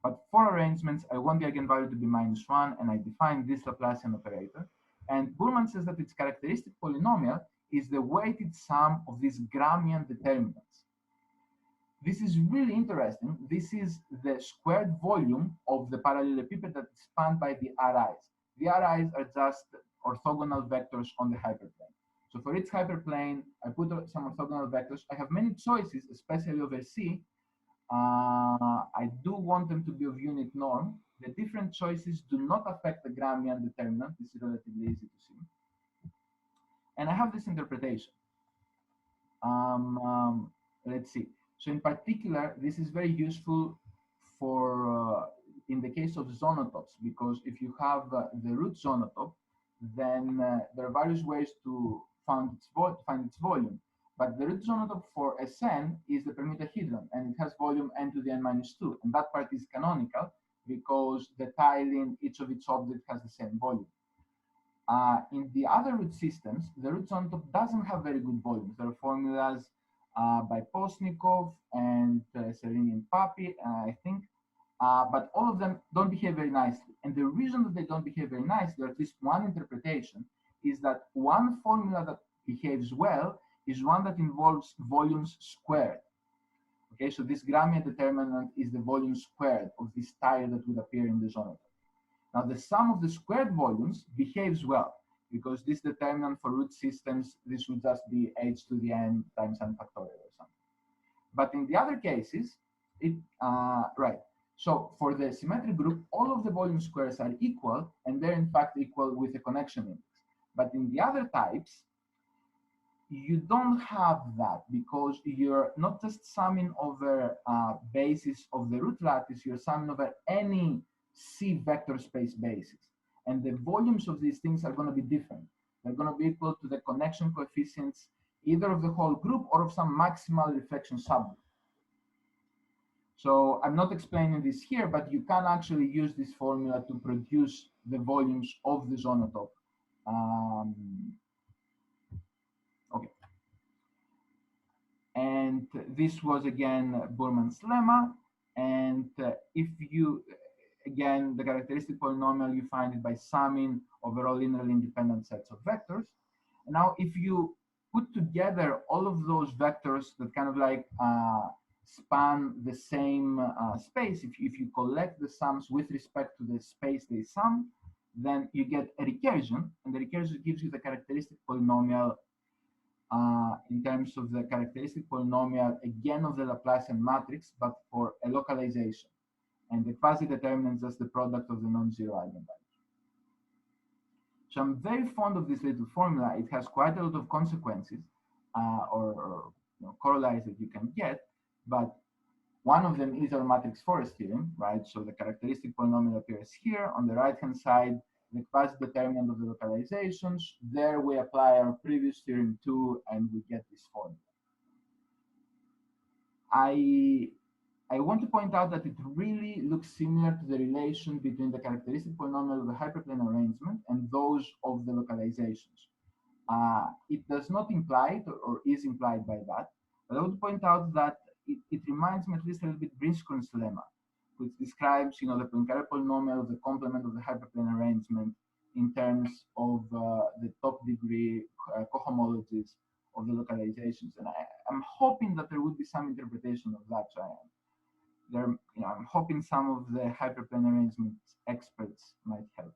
But for arrangements, I want the eigenvalue to be -1, and I define this Laplacian operator. And Burman says that its characteristic polynomial is the weighted sum of these Gramian determinants. This is really interesting. This is the squared volume of the parallelepiped that is spanned by the Ris. The Ris are just orthogonal vectors on the hyperplane. So for each hyperplane, I put some orthogonal vectors. I have many choices, especially over C. I do want them to be of unit norm. The different choices do not affect the Gramian determinant. This is relatively easy to see. And I have this interpretation. Let's see. So in particular, this is very useful for in the case of zonotopes, because if you have the root zonotope, then there are various ways to find its volume. But the root zonotope for Sn is the permutahedron, and it has volume n to the n-2. And that part is canonical because the tiling, each of its objects has the same volume. In the other root systems, the root zonotope doesn't have very good volumes. There are formulas by Postnikov and Serini and Papi, I think, but all of them don't behave very nicely. And the reason that they don't behave very nicely, or at least one interpretation, is that one formula that behaves well is one that involves volumes squared. Okay, so this Gramian determinant is the volume squared of this tile that would appear in the zonotope. Now, the sum of the squared volumes behaves well, because this determinant for root systems, this would just be h to the n times n factorial or something. But in the other cases, right. So for the symmetric group, all of the volume squares are equal, and they're in fact equal with a connection index. But in the other types, you don't have that, because you're not just summing over basis of the root lattice, you're summing over any C vector space basis. And the volumes of these things are going to be different. They're going to be equal to the connection coefficients either of the whole group or of some maximal reflection subgroup. So I'm not explaining this here, but you can actually use this formula to produce the volumes of the zonotop. Okay. And this was again Burman's lemma. And if you, again, the characteristic polynomial, you find it by summing overall linearly independent sets of vectors. And now if you put together all of those vectors that kind of like span the same space, if you collect the sums with respect to the space they sum, then you get a recursion, and the recursion gives you the characteristic polynomial in terms of the characteristic polynomial, again, of the Laplacian matrix, but for a localization. And the quasi-determinant is just the product of the non-zero eigenvalues. So I'm very fond of this little formula. It has quite a lot of consequences or corollaries that you can get, but one of them is our matrix forest theorem, right? So the characteristic polynomial appears here on the right-hand side, the quasi-determinant of the localizations. There we apply our previous theorem too, and we get this formula. I want to point out that it really looks similar to the relation between the characteristic polynomial of the hyperplane arrangement and those of the localizations. It does not imply it or is implied by that, but I would point out that it reminds me at least a little bit Brinskorn's lemma, which describes, the Poincare polynomial of the complement of the hyperplane arrangement in terms of the top degree cohomologies of the localizations. And I'm hoping that there would be some interpretation of that. So I'm hoping some of the hyperplane arrangement experts might help.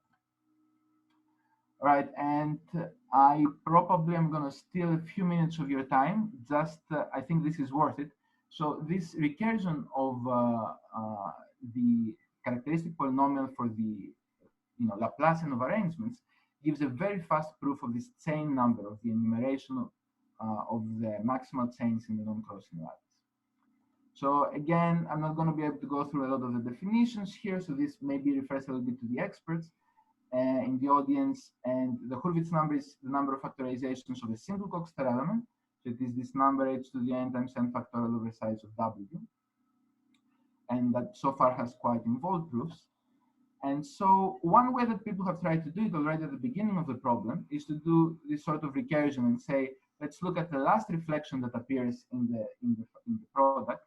All right, and I probably am going to steal a few minutes of your time. Just, I think this is worth it. So this recursion of the characteristic polynomial for the Laplacian of arrangements gives a very fast proof of this chain number of the enumeration of the maximal chains in the non-crossing lattice. So again, I'm not going to be able to go through a lot of the definitions here, so this maybe refers a little bit to the experts in the audience. And the Hurwitz number is the number of factorizations of a single Coxeter element. So it is this number h to the n times n factorial over size of w. And that so far has quite involved proofs. And so one way that people have tried to do it already at the beginning of the problem is to do this sort of recursion and say, let's look at the last reflection that appears in the product.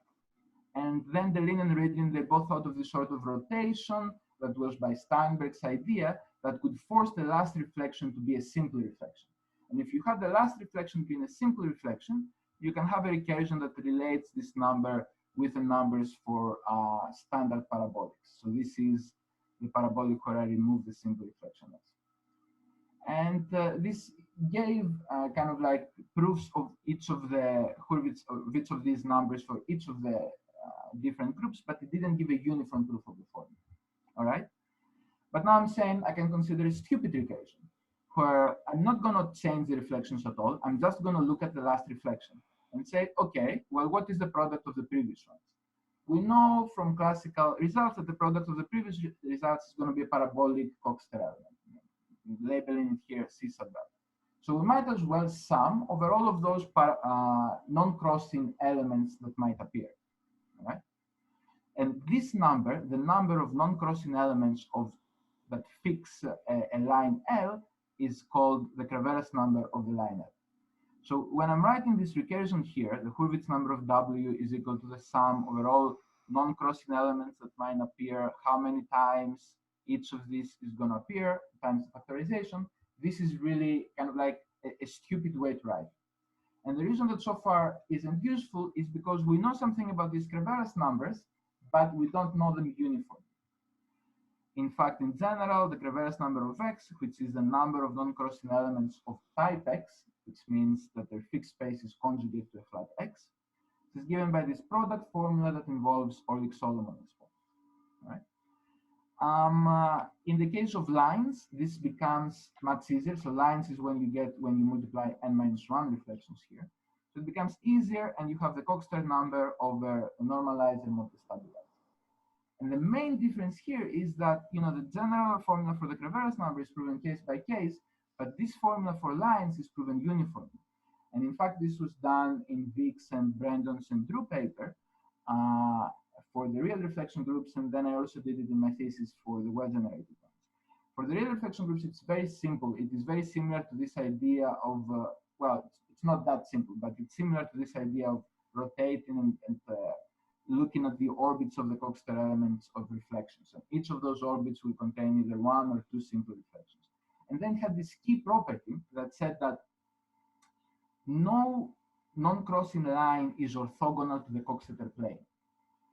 And then the Lin and Ridley, they both thought of this sort of rotation that was by Steinberg's idea that could force the last reflection to be a simple reflection. And if you have the last reflection being a simple reflection, you can have a recursion that relates this number with the numbers for standard parabolics. So this is the parabolic where I remove the simple reflection. And this gave kind of like proofs of each of the Hurwitz, of each of these numbers for each of the different groups, but it didn't give a uniform proof of the formula. All right. But now I'm saying I can consider a stupid recursion, where I'm not going to change the reflections at all. I'm just going to look at the last reflection and say, okay, well, what is the product of the previous ones? We know from classical results that the product of the previous results is going to be a parabolic Coxeter element. Labeling it here C sub w. So we might as well sum over all of those non-crossing elements that might appear. All right? And this number, the number of non-crossing elements that fix a line L, is called the Creveras number of the line L. So when I'm writing this recursion here, the Hurwitz number of W is equal to the sum over all non-crossing elements that might appear, how many times each of these is going to appear, times the factorization. This is really kind of like a stupid way to write. And the reason that so far isn't useful is because we know something about these Creveras numbers, but we don't know them uniformly. In fact, in general, the Creveras number of x, which is the number of non-crossing elements of type x, which means that their fixed space is conjugate to a flat x, is given by this product formula that involves Orlik-Solomon exponents. Right? In the case of lines, this becomes much easier. So lines is when you multiply n-1 reflections here. So it becomes easier, and you have the Coxeter number over a normalizer multi-stabilizer. And the main difference here is that the general formula for the Creveras number is proven case by case, but this formula for lines is proven uniformly. And in fact, this was done in Vic's and Brandon's and Drew paper for the real reflection groups, and then I also did it in my thesis for the well-generated ones. For the real reflection groups, it's very simple. It is very similar to this idea of, well, it's not that simple, but it's similar to this idea of rotating and looking at the orbits of the Coxeter elements of reflections. And each of those orbits will contain either one or two simple reflections. And then had this key property that said that no non-crossing line is orthogonal to the Coxeter plane.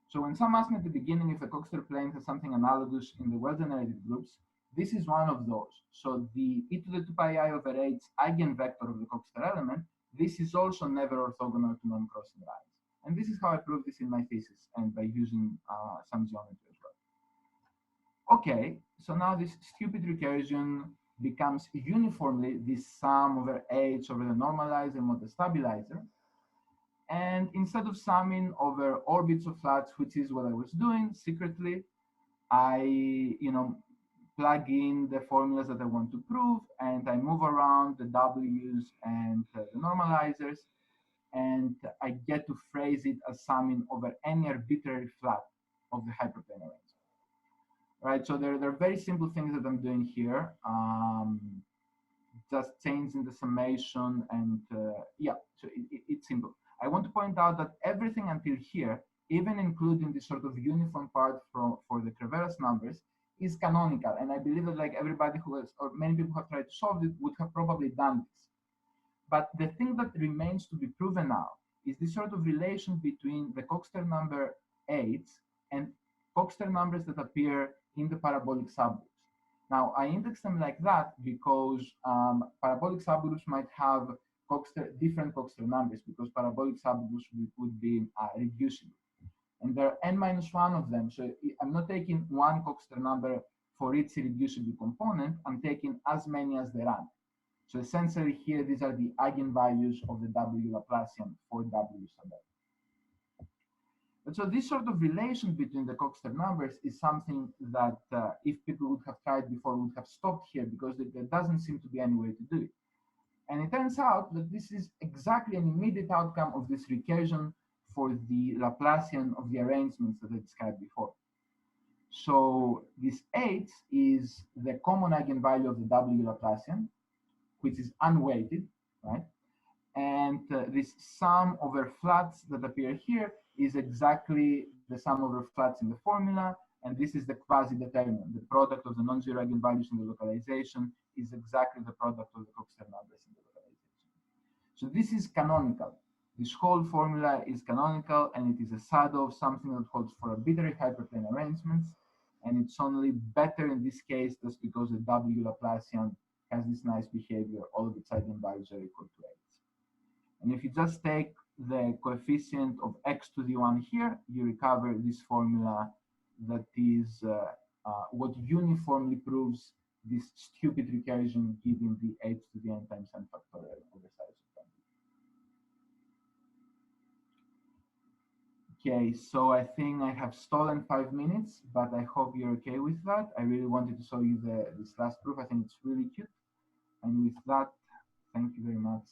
So when some asked me at the beginning if the Coxeter plane has something analogous in the well-generated groups, this is one of those. So the e to the 2 pi I over 8's eigenvector of the Coxeter element, this is also never orthogonal to non-crossing lines. And this is how I proved this in my thesis and by using some geometry as well. Okay, so now this stupid recursion becomes uniformly this sum over h over the normalizer mod the stabilizer. And instead of summing over orbits of flats, which is what I was doing secretly, I plug in the formulas that I want to prove, and I move around the W's and the normalizers, and I get to phrase it as summing over any arbitrary flat of the hyperplane arrangement. Right, so there are very simple things that I'm doing here. Just changing the summation, and yeah, so it's simple. I want to point out that everything until here, even including the sort of uniform part for the Creveras numbers, is canonical. And I believe that like everybody who has, or many people who have tried to solve it would have probably done this. But the thing that remains to be proven now is this sort of relation between the Coxeter number 8 and Coxeter numbers that appear in the parabolic subgroups. Now, I index them like that because parabolic subgroups might have different Coxeter numbers, because parabolic subgroups would be reducible. And there are n minus 1 of them. So I'm not taking one Coxeter number for each irreducible component. I'm taking as many as there are. So essentially here, these are the eigenvalues of the W Laplacian for W sub L. And so this sort of relation between the Coxeter numbers is something that if people would have tried before, would have stopped here, because there doesn't seem to be any way to do it. And it turns out that this is exactly an immediate outcome of this recursion for the Laplacian of the arrangements that I described before. So this 8 is the common eigenvalue of the W Laplacian, which is unweighted, right? And this sum over flats that appear here is exactly the sum over flats in the formula, and this is the quasi-determinant. The product of the non-zero eigenvalues in the localization is exactly the product of the Coxeter numbers in the localization. So this is canonical. This whole formula is canonical, and it is a shadow of something that holds for arbitrary hyperplane arrangements, and it's only better in this case just because the W Laplacian has this nice behavior. All of its eigenvalues are equal to 8. And if you just take the coefficient of x to the 1 here, you recover this formula that is what uniformly proves this stupid recursion given the h to the n times n factorial over size of n. Okay, so I think I have stolen 5 minutes, but I hope you're okay with that. I really wanted to show you this last proof. I think it's really cute. And with that, thank you very much.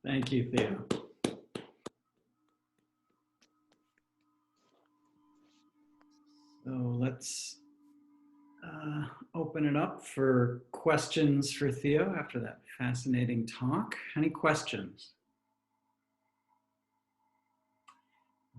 Thank you, Theo. So let's open it up for questions for Theo after that fascinating talk. Any questions?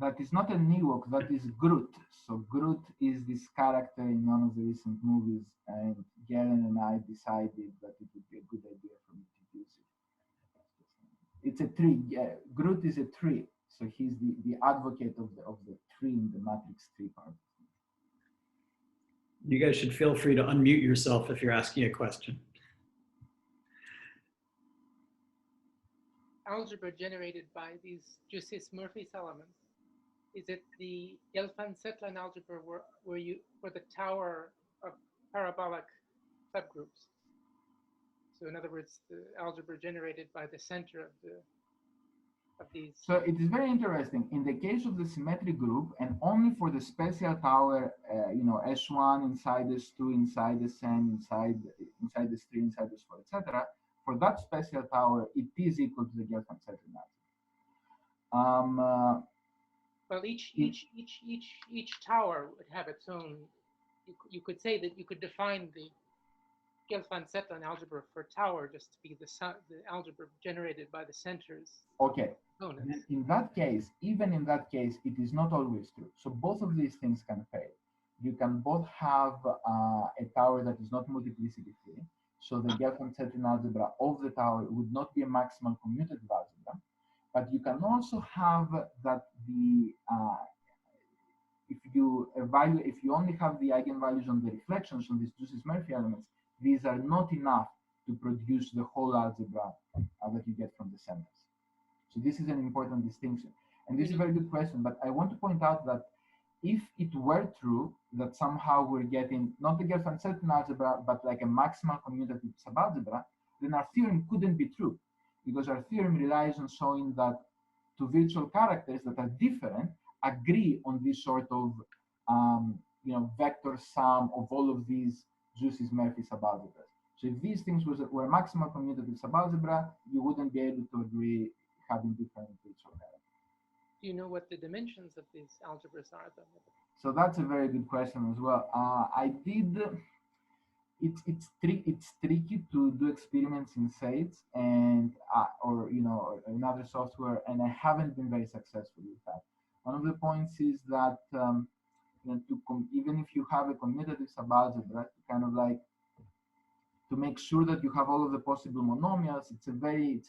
That is not a Ewok, that is Groot. So Groot is this character in one of the recent movies, and Garen and I decided that it would be a good idea for me to use it. It's a tree. Yeah, Groot is a tree, so he's the advocate of the tree in the matrix tree part. You guys should feel free to unmute yourself if you're asking a question. Algebra generated by these Jucys-Murphy elements. Is it the Gelfand-Settlin algebra where the tower of parabolic subgroups? So in other words, the algebra generated by the center of these. So it is very interesting. In the case of the symmetric group, and only for the special tower, S1 inside S2, inside Sn, inside S3, inside S4, etc. for that special tower, it is equal to the Gelfand-Settler Well, each tower would have its own. You could say that you could define the Gelfand-Settler algebra for tower just to be the algebra generated by the centers. Okay. Components. In that case, even in that case, it is not always true. So both of these things can fail. You can both have a tower that is not multiplicity free. So the Gelfand-Settler algebra of the tower would not be a maximal commutative algebra. But you can also have that the if you only have the eigenvalues on the reflections on these Jucys-Murphy elements, these are not enough to produce the whole algebra that you get from the centers. So this is an important distinction. And this is a very good question, but I want to point out that if it were true that somehow we're getting not the Gelfand-Settler algebra, but like a maximal commutative subalgebra, then our theorem couldn't be true, because our theorem relies on showing that two virtual characters that are different agree on this sort of vector sum of all of these Jucys-Murphy subalgebras. So if these things were maximal commutative subalgebra, you wouldn't be able to agree having different virtual characters. Do you know what the dimensions of these algebras are, though? So that's a very good question as well. It's tricky to do experiments in SAGE and or in other software, and I haven't been very successful with that. One of the points is that even if you have a commutative subalgebra, kind of like to make sure that you have all of the possible monomials, it's a very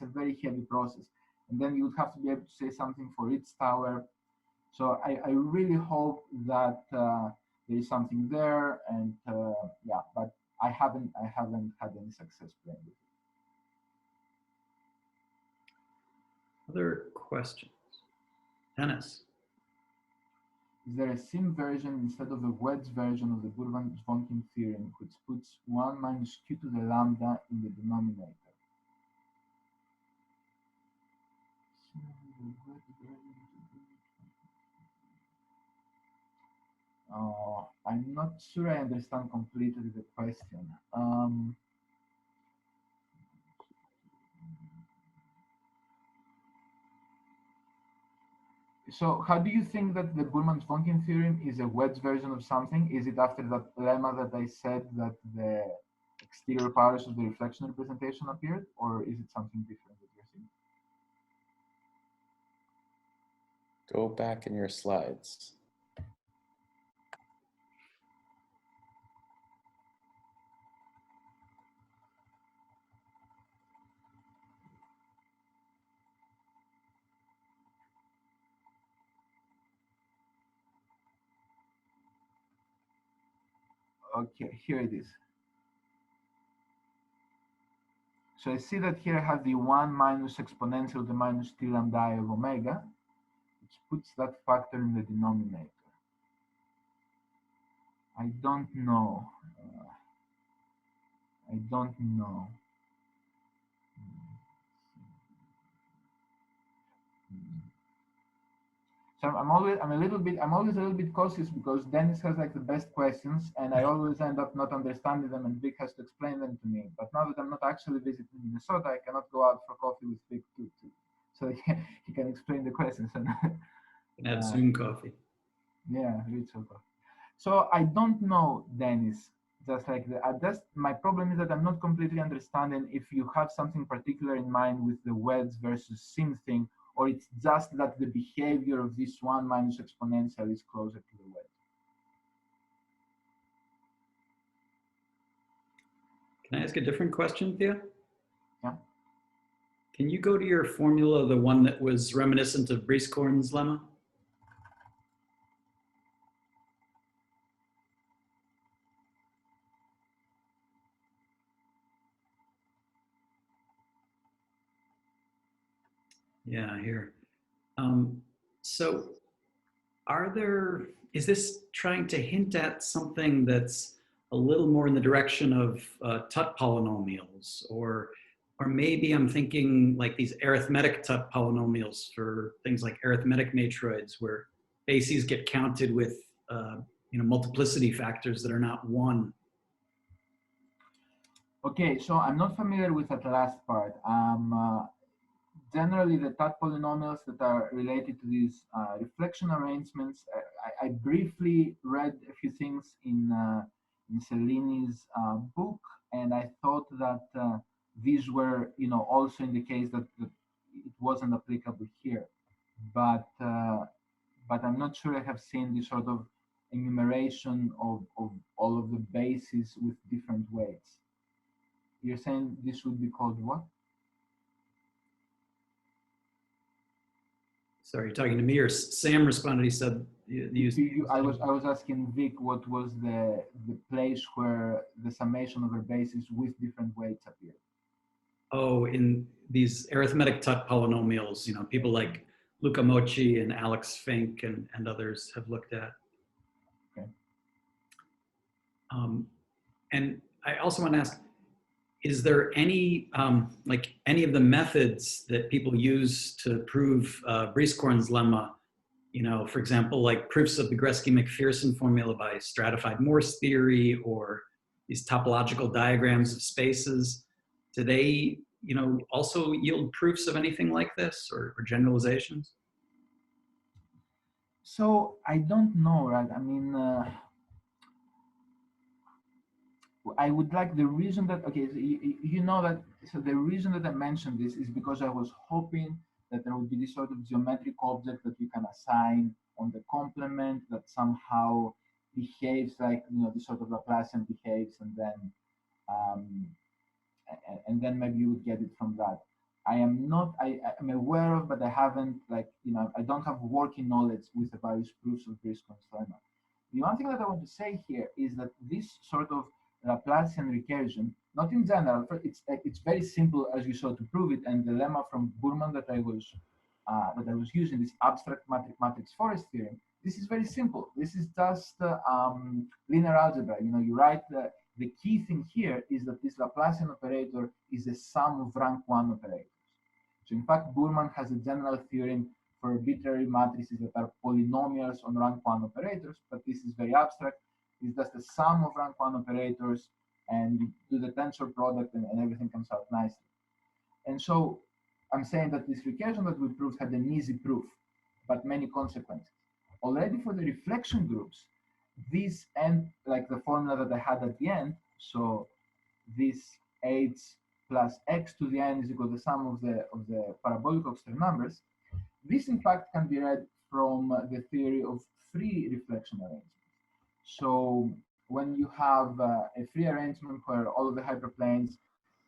heavy process, and then you would have to be able to say something for each tower. So I really hope that there is something there, and yeah, but I haven't had any success playing with it. Other questions? Dennis. Is there a sim version instead of a wedge version of the Burman-Zvonkin theorem, which puts 1 minus q to the lambda in the denominator? I'm not sure I understand completely the question. So how do you think that the Burman-Zvonkin theorem is a wedge version of something? Is it after that lemma that I said that the exterior powers of the reflection representation appeared, or is it something different that you're seeing? Go back in your slides. Okay, here it is. So I see that here I have the 1 minus exponential the minus t lambda I of omega, which puts that factor in the denominator. I don't know. I don't know. So I'm always a little bit cautious because Dennis has like the best questions, and I always end up not understanding them, and Vic has to explain them to me. But now that I'm not actually visiting Minnesota, I cannot go out for coffee with Vic too. So he can explain the questions. And Add Zoom coffee. Yeah, virtual coffee. So I don't know, Dennis. Just like my problem is that I'm not completely understanding if you have something particular in mind with the wedge versus sim thing, or it's just that the behavior of this 1 minus exponential is closer to the wedge. Can I ask a different question, Thea? Yeah. Can you go to your formula, the one that was reminiscent of Brieskorn's lemma? Yeah, here. So is this trying to hint at something that's a little more in the direction of Tut polynomials, or maybe I'm thinking like these arithmetic Tut polynomials for things like arithmetic matroids, where bases get counted with multiplicity factors that are not 1. Okay, so I'm not familiar with that last part. Generally, the Tat polynomials that are related to these reflection arrangements, I briefly read a few things in Cellini's book, and I thought that these were, also in the case that it wasn't applicable here. But I'm not sure I have seen this sort of enumeration of all of the bases with different weights. You're saying this would be called what? Sorry, you're talking to me or Sam responded, he said, I was asking Vic what was the place where the summation over bases with different weights appeared. Oh, in these arithmetic Tut polynomials, people like Luca Mochi and Alex Fink and others have looked at. Okay. And I also want to ask, is there any, like any of the methods that people use to prove Brieskorn's lemma, for example, like proofs of the Gretzky-McPherson formula by stratified Morse theory or these topological diagrams of spaces, do they, also yield proofs of anything like this or generalizations? So I don't know, right? I mean, I would like the reason that, okay, so you know that, so the reason that I mentioned this is because I was hoping that there would be this sort of geometric object that you can assign on the complement that somehow behaves like, this sort of Laplacian behaves, um, and then maybe you would get it from that. I am not, I'm aware of, but I haven't, like, I don't have working knowledge with the various proofs of Brieskorn's lemma. The one thing that I want to say here is that this sort of Laplacian recursion, not in general, it's very simple as you saw to prove it, and the lemma from Burman that I was using, this abstract matrix forest theorem, this is very simple. This is just linear algebra. You write the key thing here is that this Laplacian operator is a sum of rank 1 operators. So in fact, Burman has a general theorem for arbitrary matrices that are polynomials on rank 1 operators, but this is very abstract. It's just a sum of rank 1 operators, and you do the tensor product, and everything comes out nicely. And so I'm saying that this recursion that we proved had an easy proof, but many consequences. Already for the reflection groups, this end, like the formula that I had at the end, so this h plus x to the n is equal to the sum of the parabolic Coxeter numbers. This, in fact, can be read from the theory of free reflection arrangements. So when you have a free arrangement where all of the hyperplanes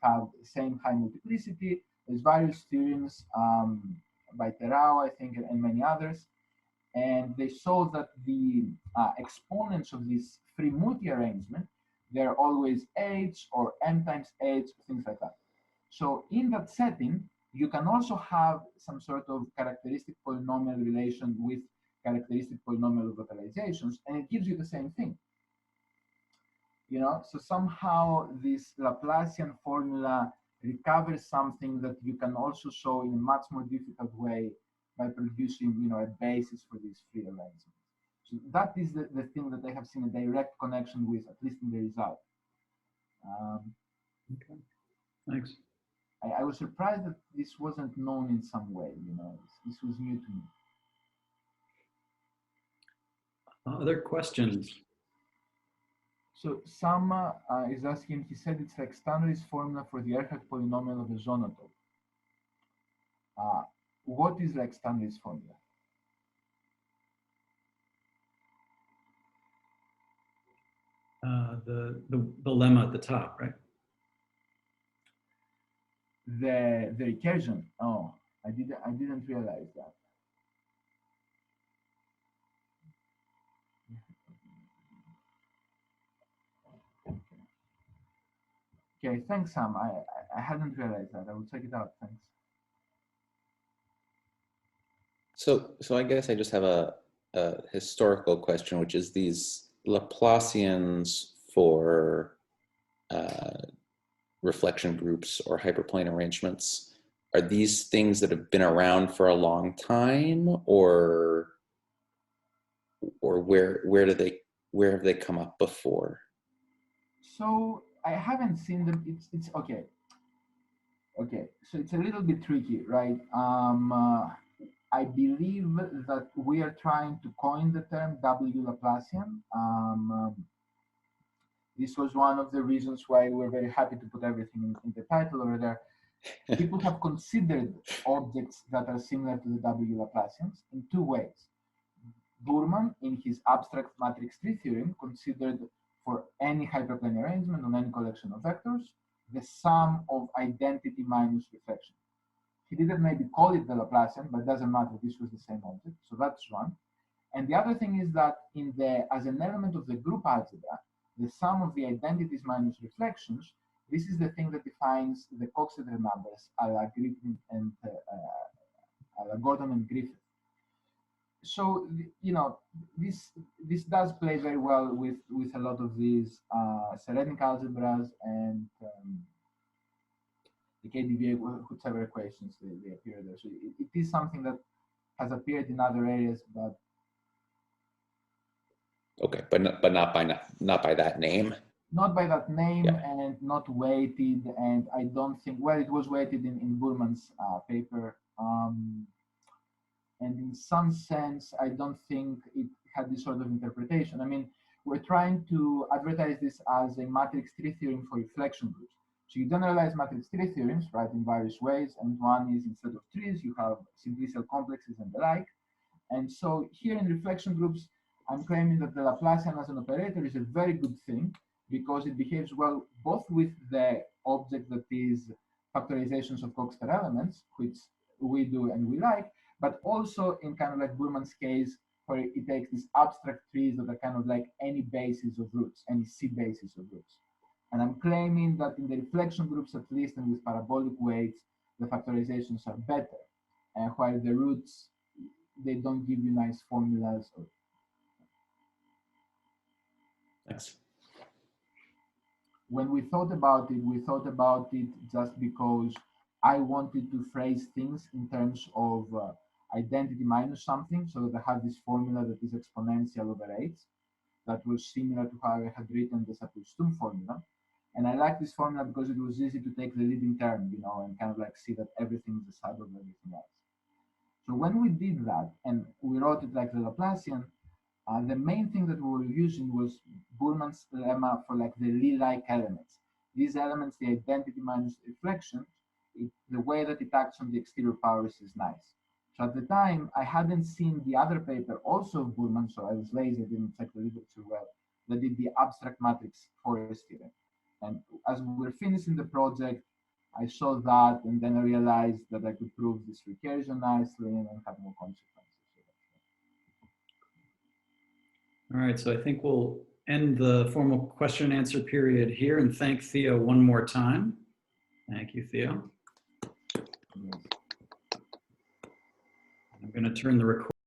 have the same high multiplicity, there's various theorems by Terao, I think, and many others. And they show that the exponents of this free multi-arrangement, they're always h or m times h, things like that. So in that setting, you can also have some sort of characteristic polynomial relation with characteristic polynomial localizations, and it gives you the same thing. So somehow this Laplacian formula recovers something that you can also show in a much more difficult way by producing, a basis for these free arrangements. So that is the thing that I have seen a direct connection with, at least in the result. Okay, thanks. I was surprised that this wasn't known in some way, this was new to me. Other questions? So Sama is asking, he said it's like standardized formula for the Erhard polynomial of a zonotop. What is like standardized formula? The lemma at the top, right? The recursion. Oh, I didn't realize that. Okay, thanks, Sam. I hadn't realized that. I will check it out. Thanks. So I guess I just have a historical question, which is these Laplacians for reflection groups or hyperplane arrangements. Are these things that have been around for a long time, or where have they come up before? So I haven't seen them. It's okay. Okay, so it's a little bit tricky, right? I believe that we are trying to coin the term W Laplacian. This was one of the reasons why we're very happy to put everything in the title over there. People have considered objects that are similar to the W Laplacians in two ways. Burman, in his abstract matrix tree theorem, considered for any hyperplane arrangement on any collection of vectors, the sum of identity minus reflection. He didn't maybe call it the Laplacian, but it doesn't matter, this was the same object, so that's one. And the other thing is that as an element of the group algebra, the sum of the identities minus reflections, this is the thing that defines the Coxeter numbers, a la Griffin and a la Gordon and Griffith. So this does play very well with a lot of these Serenik algebras and the KdV whichever equations they appear there. So it is something that has appeared in other areas, but okay, but not by that name. Not by that name, yeah. And not weighted. And I don't think, well, it was weighted in Burman's paper. And in some sense, I don't think it had this sort of interpretation. I mean, we're trying to advertise this as a matrix tree theorem for reflection groups. So you generalize matrix tree theorems, right, in various ways. And one is instead of trees, you have simplicial complexes and the like. And so here in reflection groups, I'm claiming that the Laplacian as an operator is a very good thing because it behaves well both with the object that is factorizations of Coxeter elements, which we do and we like, but also in kind of like Burman's case, where it takes these abstract trees that are kind of like any basis of roots, any C basis of roots. And I'm claiming that in the reflection groups, at least, and with parabolic weights, the factorizations are better, while the roots, they don't give you nice formulas. Thanks. When we thought about it just because I wanted to phrase things in terms of identity minus something, so that I have this formula that is exponential over 8. That was similar to how I had written the Sapir-Stum formula. And I like this formula because it was easy to take the leading term, and kind of like see that everything is the sum of everything else. So when we did that, and we wrote it like the Laplacian, the main thing that we were using was Burman's lemma for like the Lie-like elements. These elements, the identity minus reflection, the way that it acts on the exterior powers is nice. So at the time, I hadn't seen the other paper also of Burman, so I was lazy, I didn't check the literature well, that did the abstract matrix forest theorem. And as we were finishing the project, I saw that, and then I realized that I could prove this recursion nicely and then have more consequences. All right, so I think we'll end the formal question and answer period here and thank Theo one more time. Thank you, Theo. I'm going to turn the recording